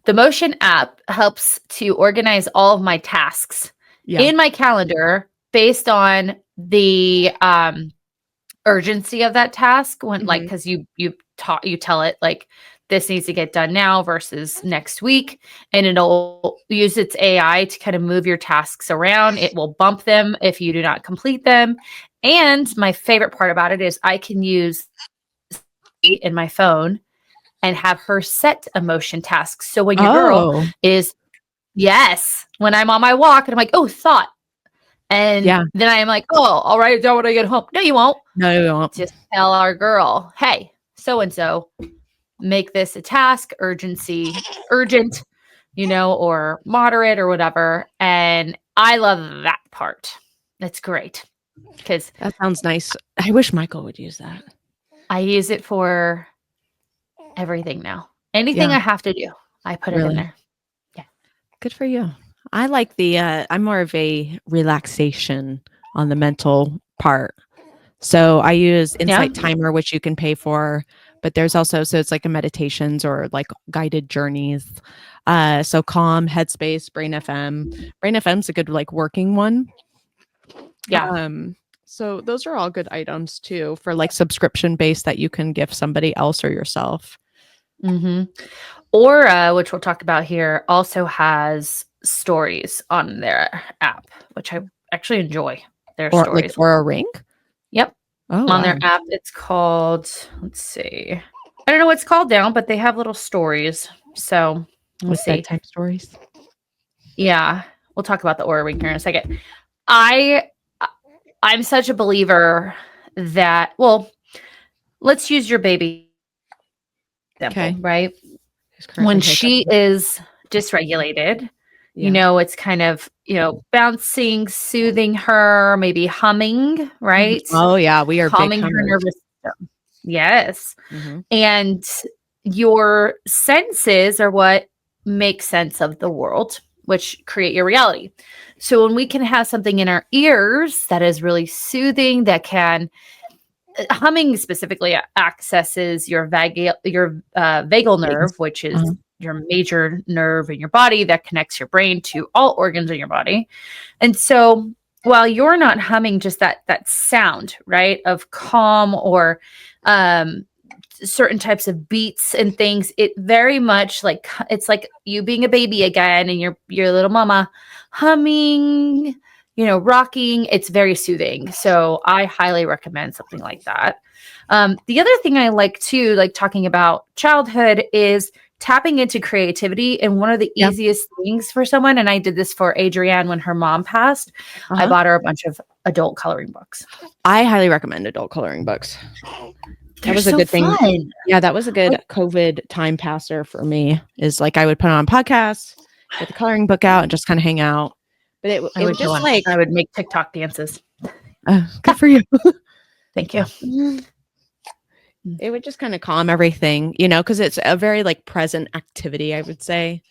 The Motion app helps to organize all of my tasks Yeah. in my calendar based on the urgency of that task when like Mhm. because you tell it like this needs to get done now versus next week, and it'll use its AI to kind of move your tasks around. It will bump them if you do not complete them. And my favorite part about it is I can use in my phone and have her set a motion task. So when your girl Oh, is, yes, when I'm on my walk and I'm like, oh, thought. And yeah. then I'm like, oh, I'll write it down when I get home. No, you won't. No, you won't. Just tell our girl, hey, so and so, make this a task, urgent, or moderate or whatever. And I love that part. That's great because That sounds nice. I wish Michael would use that. I use it for everything now. Anything Yeah, I have to do, I put it in really. there. Yeah. Good for you. I like the I'm more of a relaxation on the mental part. So I use Yeah. Insight Timer, which you can pay for, but there's also so it's like a meditations or like guided journeys. So Calm, Headspace, Brain FM. Brain FM's a good like working one. Yeah. So those are all good items too for like subscription based that you can give somebody else or yourself. Mm-hmm. Aura, which we'll talk about here, also has stories on their app, which I actually enjoy their Or like stories. or a ring. Yep. Oh On their wow. app, it's called, let's see. I don't know what it's called now, but they have little stories. So let's Like see. bedtime stories. Yeah. We'll talk about the Aura ring here in a second. I I'm such a believer that, well, let's use your baby example, Okay. right? Who's When currently she hiccuping. is dysregulated, Yeah. it's kind of, bouncing, soothing her, maybe humming, Mhm. right? Oh yeah, we are big Calming her hummers. nervous system. Yes. Mhm. And your senses are what make sense of the world, which create your reality. So when we can have something in our ears that is really soothing, that can humming specifically accesses your vagal nerve, Vegas. which is Uh-huh. your major nerve in your body that connects your brain to all organs in your body. And so while you're not humming just that sound, right, of calm or certain types of beats and things, it very much like it's like you being a baby again and your little mama humming, rocking. It's very soothing. So I highly recommend something like that. The other thing I like too, like talking about childhood, is tapping into creativity. And one of the Yeah. easiest things for someone, and I did this for Adrienne when her mom passed, I Uh-huh. bought her a bunch of adult coloring books. I highly recommend adult coloring books. That They're was a so good thing. fun. Yeah, that was a good Like, COVID time passer for me. Is like I would put on podcasts, get the coloring book out, and just kind of hang out. But it I it would would go just on. like I would make TikTok dances. good for you. Thank you. It would just kind of calm everything, because it's a very like present activity, I would say.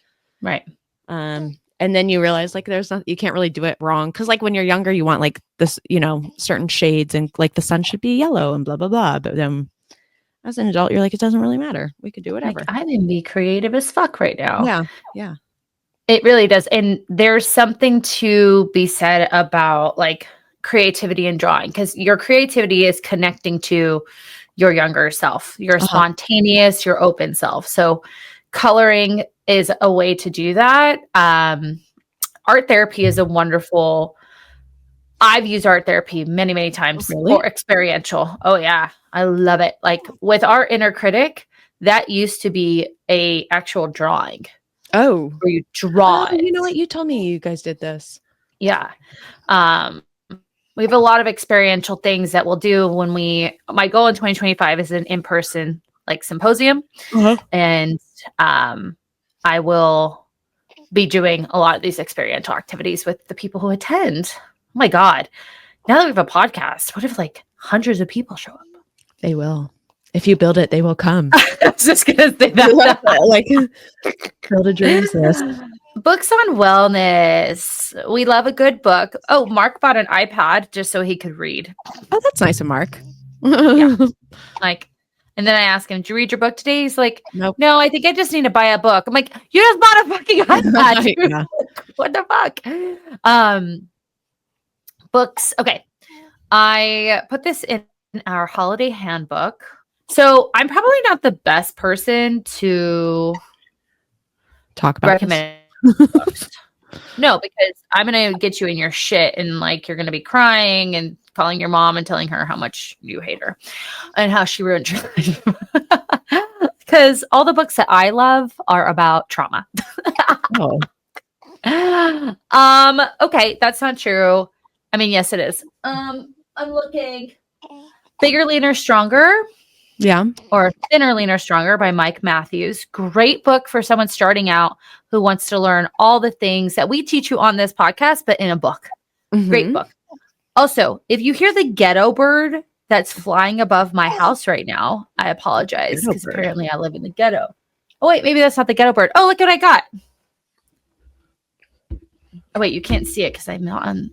Right. And then you realize like there's not you can't really do it wrong because like when you're younger you want like this certain shades and like the sun should be yellow and blah blah blah, but then as an adult you're like it doesn't really matter, we could do Like, whatever. I can be creative as fuck right now. Yeah, yeah. It really does. And there's something to be said about like creativity and drawing, because your creativity is connecting to your younger self, your Uh-huh. spontaneous, your open self. So coloring is a way to do that. Art therapy is a wonderful, I've used art therapy many, many Oh, times for really? experiential. Oh yeah. I love it. Like with our inner critic, that used to be a actual drawing Oh. where you draw Oh, you know it. what, you told me you guys did this. Yeah. Um, we have a lot of experiential things that we'll do when my goal in 2025 is an in-person like symposium. Uh-huh. And I will be doing a lot of these experiential activities with the people who attend. Oh my God. Now that we have a podcast, what if like hundreds of people show up? They will. If you build it, they will come. I was just going to say that. Like, build a dream, sis. Books on wellness. We love a good book. Oh, Mark bought an iPad just so he could read. Oh, that's nice of Mark. Yeah. Like, and then I asked him, "Did you read your book today?" He's like, Nope. "No, I think I just need to buy a book." I'm like, "You just bought a fucking iPad, dude. Yeah. What the fuck?" Books. Okay. I put this in our holiday handbook. So I'm probably not the best person to Talk about recommend books. No, because I'm going to get you in your shit and like you're going to be crying and calling your mom and telling her how much you hate her and how she ruined your life. Because all the books that I love are about trauma. Oh. Okay, that's not true. I mean, yes, it is. I'm looking. Bigger, Leaner, Stronger. Yeah. Or Thinner, Leaner, Stronger by Mike Matthews. Great book for someone starting out who wants to learn all the things that we teach you on this podcast, but in a book. Mm-hmm. Great book. Also, if you hear the ghetto bird that's flying above my house right now, I apologize because apparently I live in the ghetto. Oh, wait, maybe that's not the ghetto bird. Oh, look what I got. Oh, wait, you can't see it because I'm not on.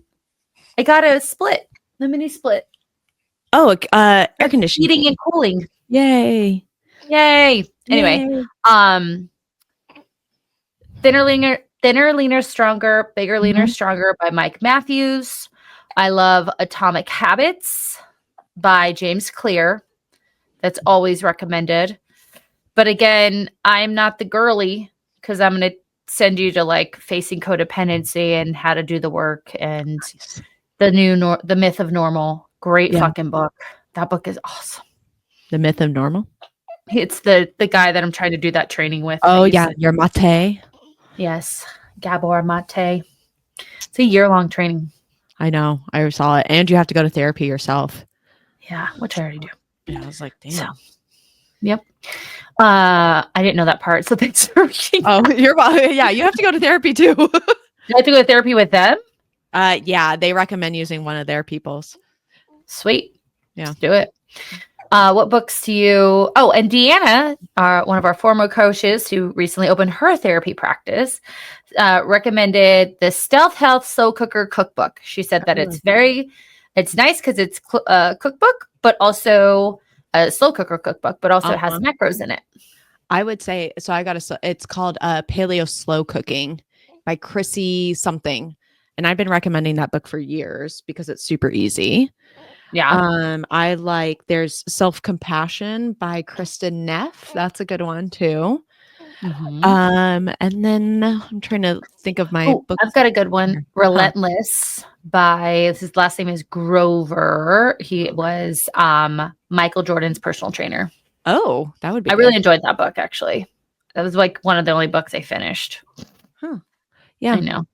I got a split, a mini split. Oh, air conditioning. Heating and cooling. Yay. Yay. Anyway, Yay. Thinner, Leaner, Stronger, Bigger, Leaner, Stronger by Mike Matthews. I love Atomic Habits by James Clear. That's always recommended. But again, I'm not the girly because I'm going to send you to like Facing Codependency and How to Do the Work and The Myth of Normal. Great fucking book. That book is awesome. The Myth of Normal? It's the guy that I'm trying to do that training with. Oh, yeah. Your Mate. Yes. Gabor Mate. It's a year-long training. I know. I saw it. And you have to go to therapy yourself. Yeah, which I already do. Yeah, I was like, damn. So, yep. I didn't know that part. So thanks for reading. Oh, yeah, you have to go to therapy too. Do I have to go to therapy with them? Yeah, they recommend using one of their people's. Sweet. Yeah. Let's do it. What books do you... Oh, and Deanna, one of our former coaches who recently opened her therapy practice, recommended the Stealth Health Slow Cooker Cookbook. She said that it's nice because it's a cookbook, but also a slow cooker cookbook, but also it has macros in it. I would say, so it's called Paleo Slow Cooking by Chrissy something. And I've been recommending that book for years because it's super easy. Yeah. I like, there's Self-Compassion by Kristen Neff. That's a good one too. And then I'm trying to think of my book. I've got a good one. Relentless by, his last name is Grover. He was Michael Jordan's personal trainer. Oh, that would be I really enjoyed that book, actually. That was like one of the only books I finished. Huh. Yeah. I know.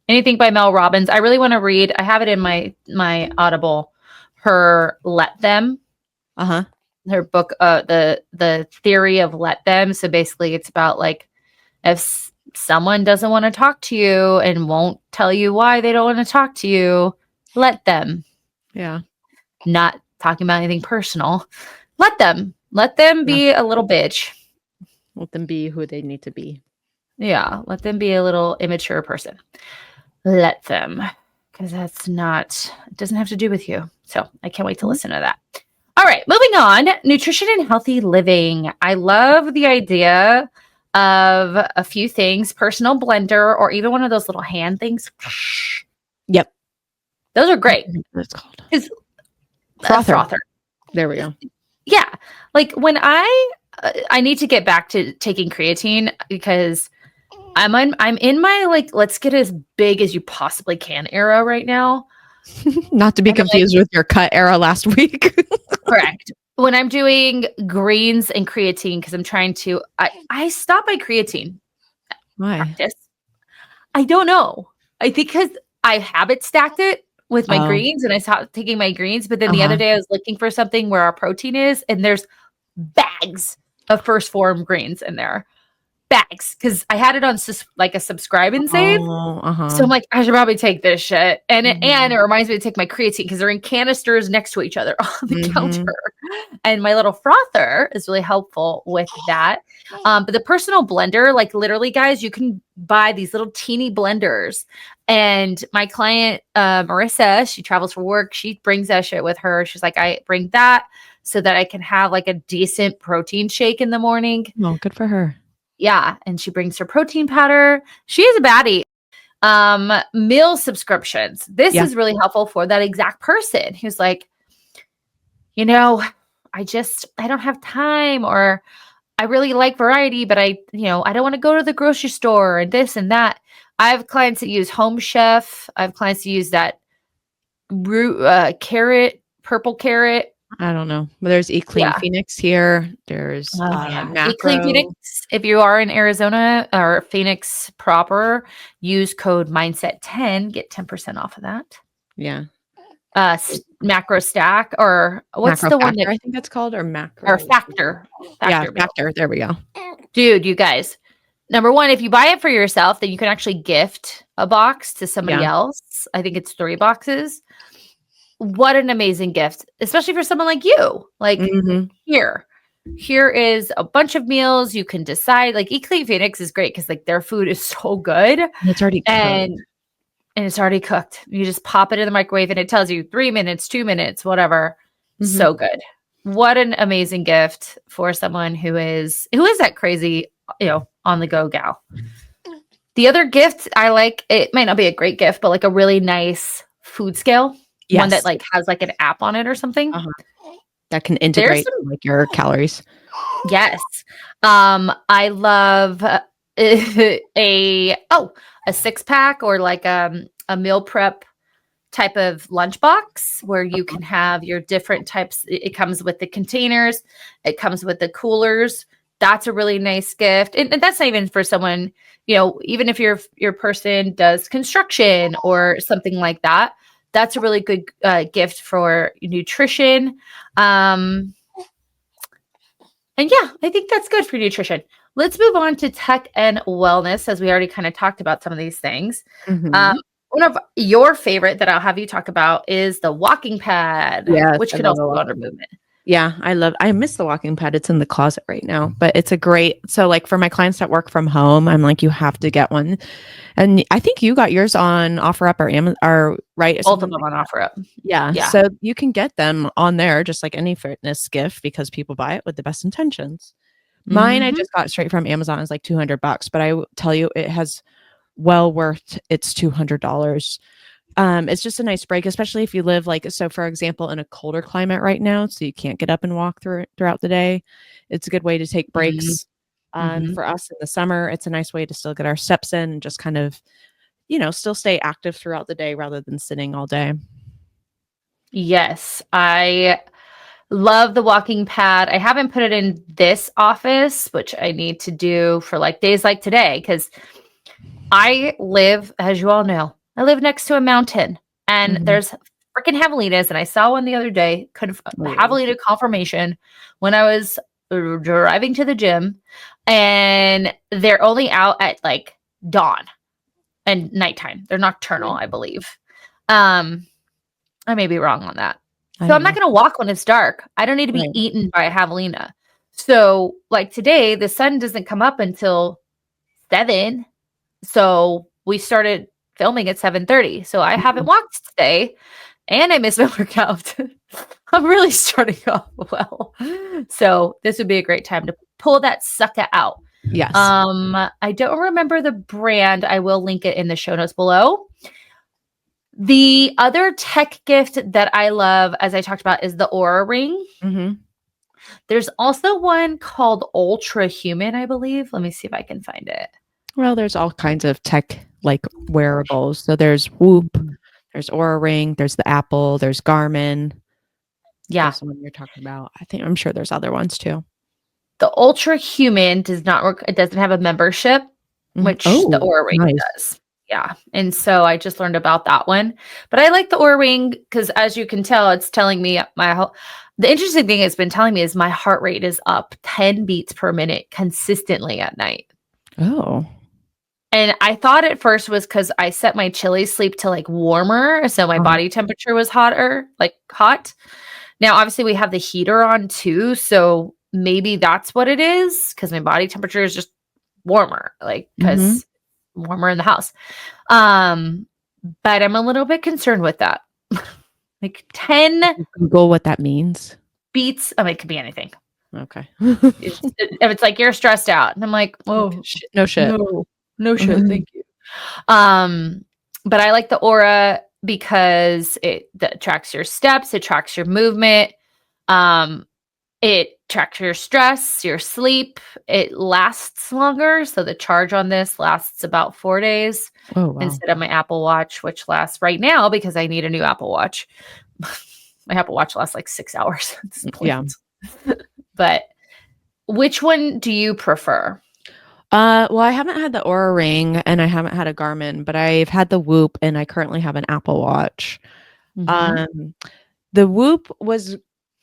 Anything by Mel Robbins. I really want to read. I have it in my Audible. Her Let Them. Her book, the theory of let them. So basically it's about like if someone doesn't want to talk to you and won't tell you why they don't want to talk to you, let them. Yeah. Not talking about anything personal. Let them be a little bitch. Let them be who they need to be. Yeah. Let them be a little immature person. Let them. Because it doesn't have to do with you. So I can't wait to listen to that. All right, moving on. Nutrition and healthy living. I love the idea of a few things. Personal blender or even one of those little hand things. Yep. Those are great. What's it called? Frother. There we go. Yeah. Like when I need to get back to taking creatine because I'm in my like, let's get as big as you possibly can era right now. Not to be confused with your cut era last week. Correct. When I'm doing greens and creatine, because I'm trying to, I stop my creatine. Why? Practice. I don't know. I think because I habit stacked it with my Oh. greens, and I stopped taking my greens. But then the other Uh-huh. day I was looking for something where our protein is, and there's bags of first form greens in there. Bags. Because I had it on like a subscribe and save. Oh, So uh-huh. I'm like, I should probably take this shit. And Mhm. it reminds me to take my creatine because they're in canisters next to each other on the counter. Mhm. And my little frother is really helpful with that. But the personal blender, like literally, guys, you can buy these little teeny blenders. And my client, Marissa, she travels for work. She brings that shit with her. She's like, I bring that so that I can have like a decent protein shake in the morning. Oh, good for her. Yeah. And she brings her protein powder. She is a baddie. Meal subscriptions. This Yeah. is really helpful for that exact person who's like, you know, I don't have time, or I really like variety, but I don't want to go to the grocery store and this and that. I have clients that use Home Chef. I have clients that use that root carrot, purple carrot. I don't know. But there's Eat Clean Yeah. Phoenix here. There's Oh yeah. Eat Clean Macro. Phoenix. If you are in Arizona or Phoenix proper, use code mindset10, get 10% off of that. Yeah. Macro stack, or what's Macro the one Factor, that, I think that's called, or or Macro. Yeah, factor meal. Factor. There we go. Dude, you guys, number one, if you buy it for yourself, then you can actually gift a box to somebody Yeah. else. I think it's 3 boxes. What an amazing gift, especially for someone like you. Like, Mhm. here is a bunch of meals. You can decide. Like, Eat Clean Phoenix is great because like their food is so good, It's already cooked. and it's already cooked. You just pop it in the microwave and it tells you 3 minutes, 2 minutes, whatever. Mhm. So good. What an amazing gift for someone who is that crazy, on the go gal. The other gift I like, it might not be a great gift, but like a really nice food scale, one that Yes. like has like an app on it or something. Uh-huh. That can There's integrate, some, like, your calories. yes. I love a 6-pack, or like a meal prep type of lunchbox where you can have your different types. It comes with the containers, it comes with the coolers. That's a really nice gift. And that's not even for someone, even if your person does construction or something like that. That's a really good gift for nutrition. And yeah, I think that's good for nutrition. Let's move on to tech and wellness, as we already kind of talked about some of these things. Um, Mhm. one of your favorite that I'll have you talk about is the walking pad, Yes, which I can love also the go under walking. movement. Yeah, I miss the walking pad. It's in the closet right now, but it's a great, so like for my clients that work from home, I'm like, you have to get one. And I think you got yours on OfferUp or Amazon, or right, or Both of something them like on that. OfferUp. Yeah, Yeah. so you can get them on there just like any fitness gift because people buy it with the best intentions. Mine, I Hmm. just got straight from Amazon. It's like $200, but I will tell you, it has well worth its $200. It's just a nice break, especially if you live like, so for example, in a colder climate right now, so you can't get up and walk throughout the day. It's a good way to take breaks. Hmm. For us in the summer, it's a nice way to still get our steps in and just kind of, still stay active throughout the day rather than sitting all day. Yes, I love the walking pad. I haven't put it in this office, which I need to do for like days like today, because I live, as you all know, I live next to a mountain, and Mhm. there's freaking javelinas. And I saw one the other day, Oh. javelina confirmation, when I was driving to the gym, and they're only out at like dawn and nighttime. They're nocturnal, Yeah. I believe. Um, I may be wrong on that. I So I'm don't not know. going to walk when it's dark. I don't need to be Right. eaten by a javelina. So, like today, the sun doesn't come up until 7. So we started filming at 7:30. So I haven't Mhm. walked today, and I missed my workout. I'm really starting off well. So this would be a great time to pull that sucker out. Yes. I don't remember the brand. I will link it in the show notes below. The other tech gift that I love, as I talked about, is the Aura Ring. Mhm. There's also one called Ultra Human, I believe. Let me see if I can find it. Well, there's all kinds of tech like wearables. So there's Whoop, there's Aura Ring, there's the Apple, there's Garmin. Yeah. That's the one you're talking about. I'm sure there's other ones too. The Ultra Human does not work. It doesn't have a membership, Mhm. which the Oh, Aura Ring nice. does. Yeah. And so I just learned about that one. But I like the Oura Ring because as you can tell, it's telling me the interesting thing it's been telling me is my heart rate is up 10 beats per minute consistently at night. Oh. And I thought at first was because I set my chili sleep to like warmer. So my Uh-huh. body temperature was hotter, like hot. Now, obviously, we have the heater on too. So maybe that's what it is because my body temperature is just warmer, like Mhm. because warmer in the house. Um, but I'm a little bit concerned with that. Like 10 Did you Google what that means? beats, I mean, it could be anything. Okay. If it's like you're stressed out, and I'm like, oh No shit. no, no shit, thank you. Um, but I like the Aura because that tracks your steps, it tracks your movement, um, it tracks your stress, your sleep. It lasts longer, so the charge on this lasts about 4 days Oh, wow. instead of my Apple Watch, which lasts right now because I need a new Apple Watch. My Apple Watch lasts like 6 hours at this Yeah. point. But which one do you prefer? Well, I haven't had the Aura Ring and I haven't had a Garmin, but I've had the Whoop and I currently have an Apple Watch. Mhm. Um, the Whoop was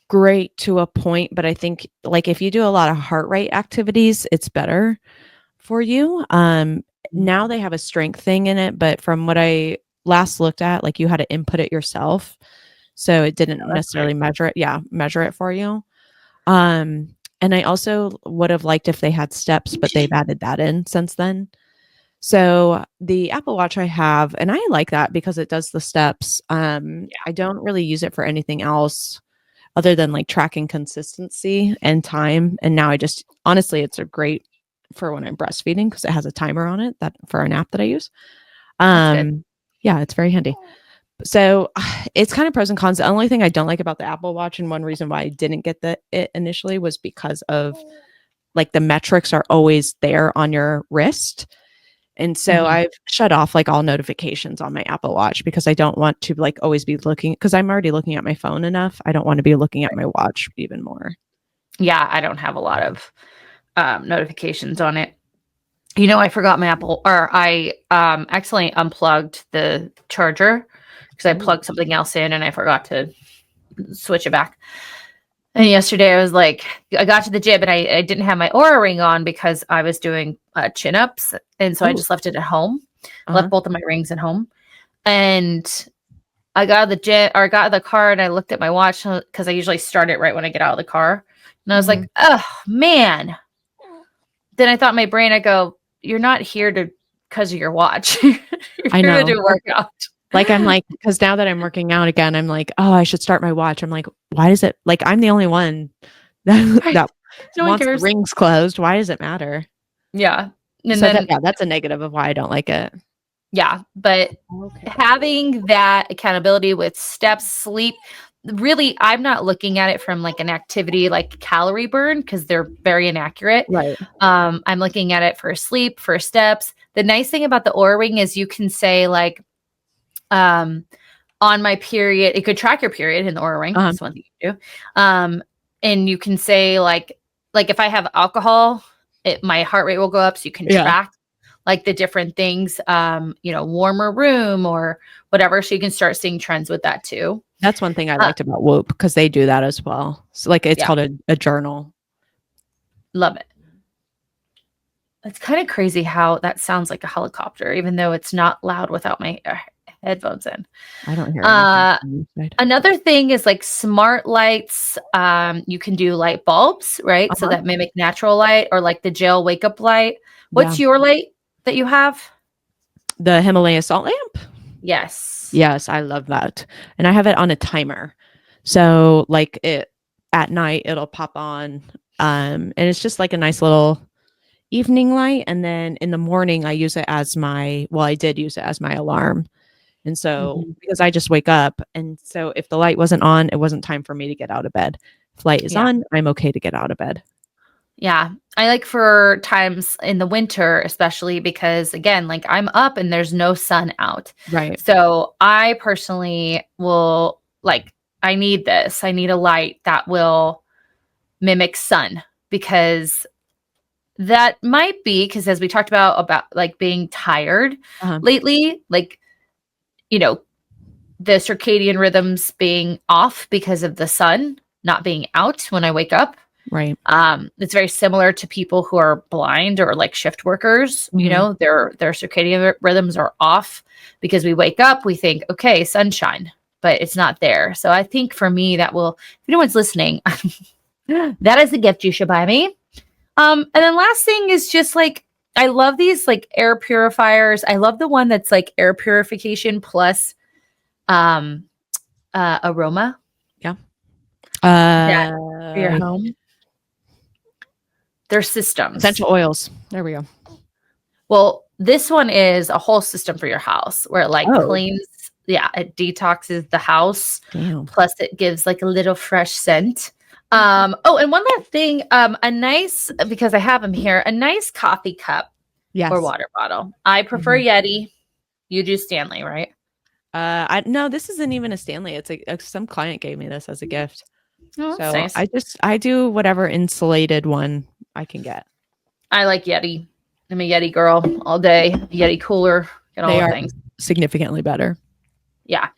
great to a point, but I think like if you do a lot of heart rate activities, it's better for you. Now they have a strength thing in it, but from what I last looked at, like you had to input it yourself. So it didn't That's great. necessarily measure it. Yeah, measure it for you. Um, and I also would have liked if they had steps, but they've added that in since then. So the Apple Watch I have, and I like that because it does the steps. I don't really use it for anything else other than like tracking consistency and time. And now I just honestly, it's a great for when I'm breastfeeding because it has a timer on it that for an app that I use. That's good. Yeah, it's very handy. So it's kind of pros and cons. The only thing I don't like about the Apple Watch, and one reason why I didn't get it initially was because of like the metrics are always there on your wrist. And so Mhm. I've shut off like all notifications on my Apple Watch because I don't want to like always be looking because I'm already looking at my phone enough. I don't want to be looking at my watch even more. Yeah, I don't have a lot of notifications on it. You know, I forgot my Apple, or I accidentally unplugged the charger because I Oh. plugged something else in and I forgot to switch it back. And yesterday I was like, I got to the gym and I didn't have my Aura Ring on because I was doing chin ups. And so I Oh. just left it at home, left Uh-huh. both of my rings at home. And I got out of the gym or I got out of the car and I looked at my watch because I usually start it right when I get out of the car. And I was Mhm. like, oh man. Then I thought in my brain, I go, you're not here to because of your watch. You're I here to know. do a workout. Like I'm like, because now that I'm working out again, I'm like, oh, I should start my watch. I'm like, why does it like I'm the only one Right. that No one wants the cares. rings closed. Why does it matter? Yeah. And So that then, yeah, that's a negative of why I don't like it. yeah. But Okay. having that accountability with steps, sleep, really, I'm not looking at it from like an activity like calorie burn because they're very inaccurate. Right. I'm looking at it for sleep, for steps. The nice thing about the Oura Ring is you can say like, um, on my period, it could track your period in the Oura Ring. Um, That's one thing you can do. And you can say like if I have alcohol, my heart rate will go up. So you can yeah. track like the different things, warmer room or whatever. So you can start seeing trends with that too. That's one thing I Uh, liked about Whoop because they do that as well. So like it's yeah, called a journal. love it. It's kind of crazy how that sounds like a helicopter, even though it's not loud without my headphones in. I don't hear anything Uh, from your side. Another thing is like smart lights. You can do light bulbs, right? So Uh-huh. that mimic natural light or like the jail wake up light. Yeah. What's your light that you have? The Himalaya salt lamp. Yes. Yes, I love that. And I have it on a timer. So like it at night it'll pop on. And it's just like a nice little evening light. And then in the morning I use it as I did use it as my alarm. And so Mhm. because I just wake up and so if the light wasn't on, it wasn't time for me to get out of bed. If light is Yeah. on, I'm okay to get out of bed. Yeah. I like for times in the winter, especially because again, like I'm up and there's no sun out. Right. So I personally will like, I need this. I need a light that will mimic sun because that might be because, as we talked about like being tired lately, like, you know, the circadian rhythms being off because of the sun not being out when I wake up. Right. It's very similar to people who are blind or like shift workers. You know, their circadian rhythms are off because we wake up, we think, okay, sunshine, but it's not there. So I think for me, that will, if anyone's listening, that is the gift you should buy me. And then last thing is just like, I love these like air purifiers. I love the one that's like air purification plus aroma. Yeah. For your home. They're systems. Essential oils. There we go. Well, this one is a whole system for your house where it like cleans. Yeah, it detoxes the house. Damn. Plus it gives like a little fresh scent. And one last thing, a nice, because I have them here, a nice coffee cup or water bottle. I prefer Yeti. You do Stanley, right? No, this isn't even a Stanley. It's some client gave me this as a gift. Oh, so nice. I do whatever insulated one I can get. I like Yeti. I'm a Yeti girl all day. Yeti cooler, get all the things. Significantly better. Yeah.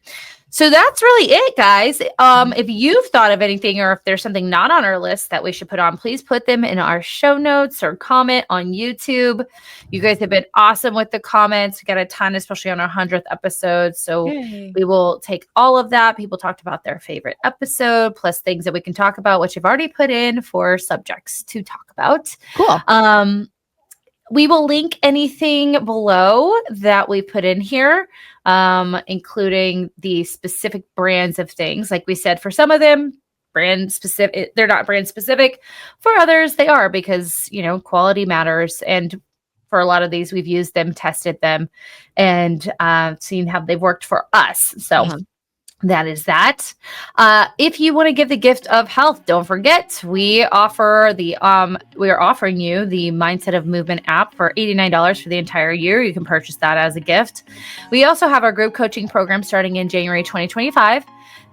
So that's really it, guys. If you've thought of anything or if there's something not on our list that we should put on, please put them in our show notes or comment on YouTube. You guys have been awesome with the comments. We got a ton, especially on our 100th episode. So we will take all of that. People talked about their favorite episode, plus things that we can talk about, which I've already put in for subjects to talk about. Cool. We will link anything below that we put in here, including the specific brands of things. Like we said, for some of them, brand specific, they're not brand specific. For others, they are because, you know, quality matters. And for a lot of these, we've used them, tested them, and seen how they've worked for us. So that is that. If you want to give the gift of health, don't forget we offer we are offering you the Mindset of Movement app for $89 for the entire year. You can purchase that as a gift. We also have our group coaching program starting in January 2025.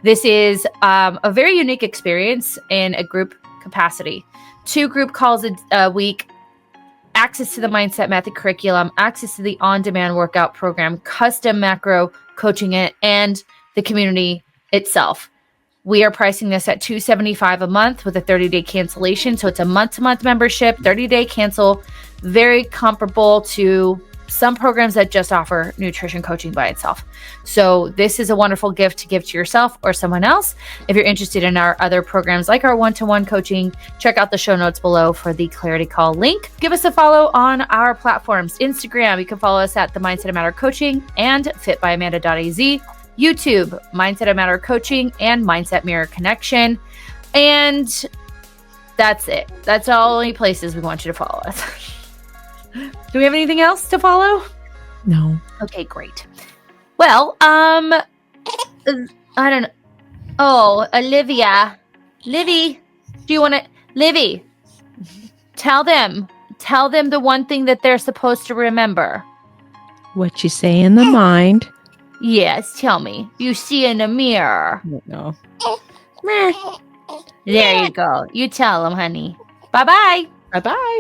This is a very unique experience in a group capacity. 2 group calls a week, access to the Mindset Method curriculum, access to the on-demand workout program, custom macro coaching it, and the community itself. We are pricing this at $275 a month with a 30-day cancellation. So it's a month-to-month membership, 30-day cancel, very comparable to some programs that just offer nutrition coaching by itself. So this is a wonderful gift to give to yourself or someone else. If you're interested in our other programs like our one-to-one coaching, check out the show notes below for the Clarity Call link. Give us a follow on our platforms. Instagram, you can follow us at The Mindset of Matter Coaching and fitbyamanda.az. YouTube, Mindset of Matter Coaching, and Mindset Mirror Connection. And that's it. That's all only places we want you to follow us. Do we have anything else to follow? No. Okay, great. Well, I don't know. Oh, Olivia. Livy, do you want to... Livy, tell them the one thing that they're supposed to remember. What you say in the mind. Yes, tell me. You see in the mirror. No. There you go. You tell them, honey. Bye-bye. Bye-bye.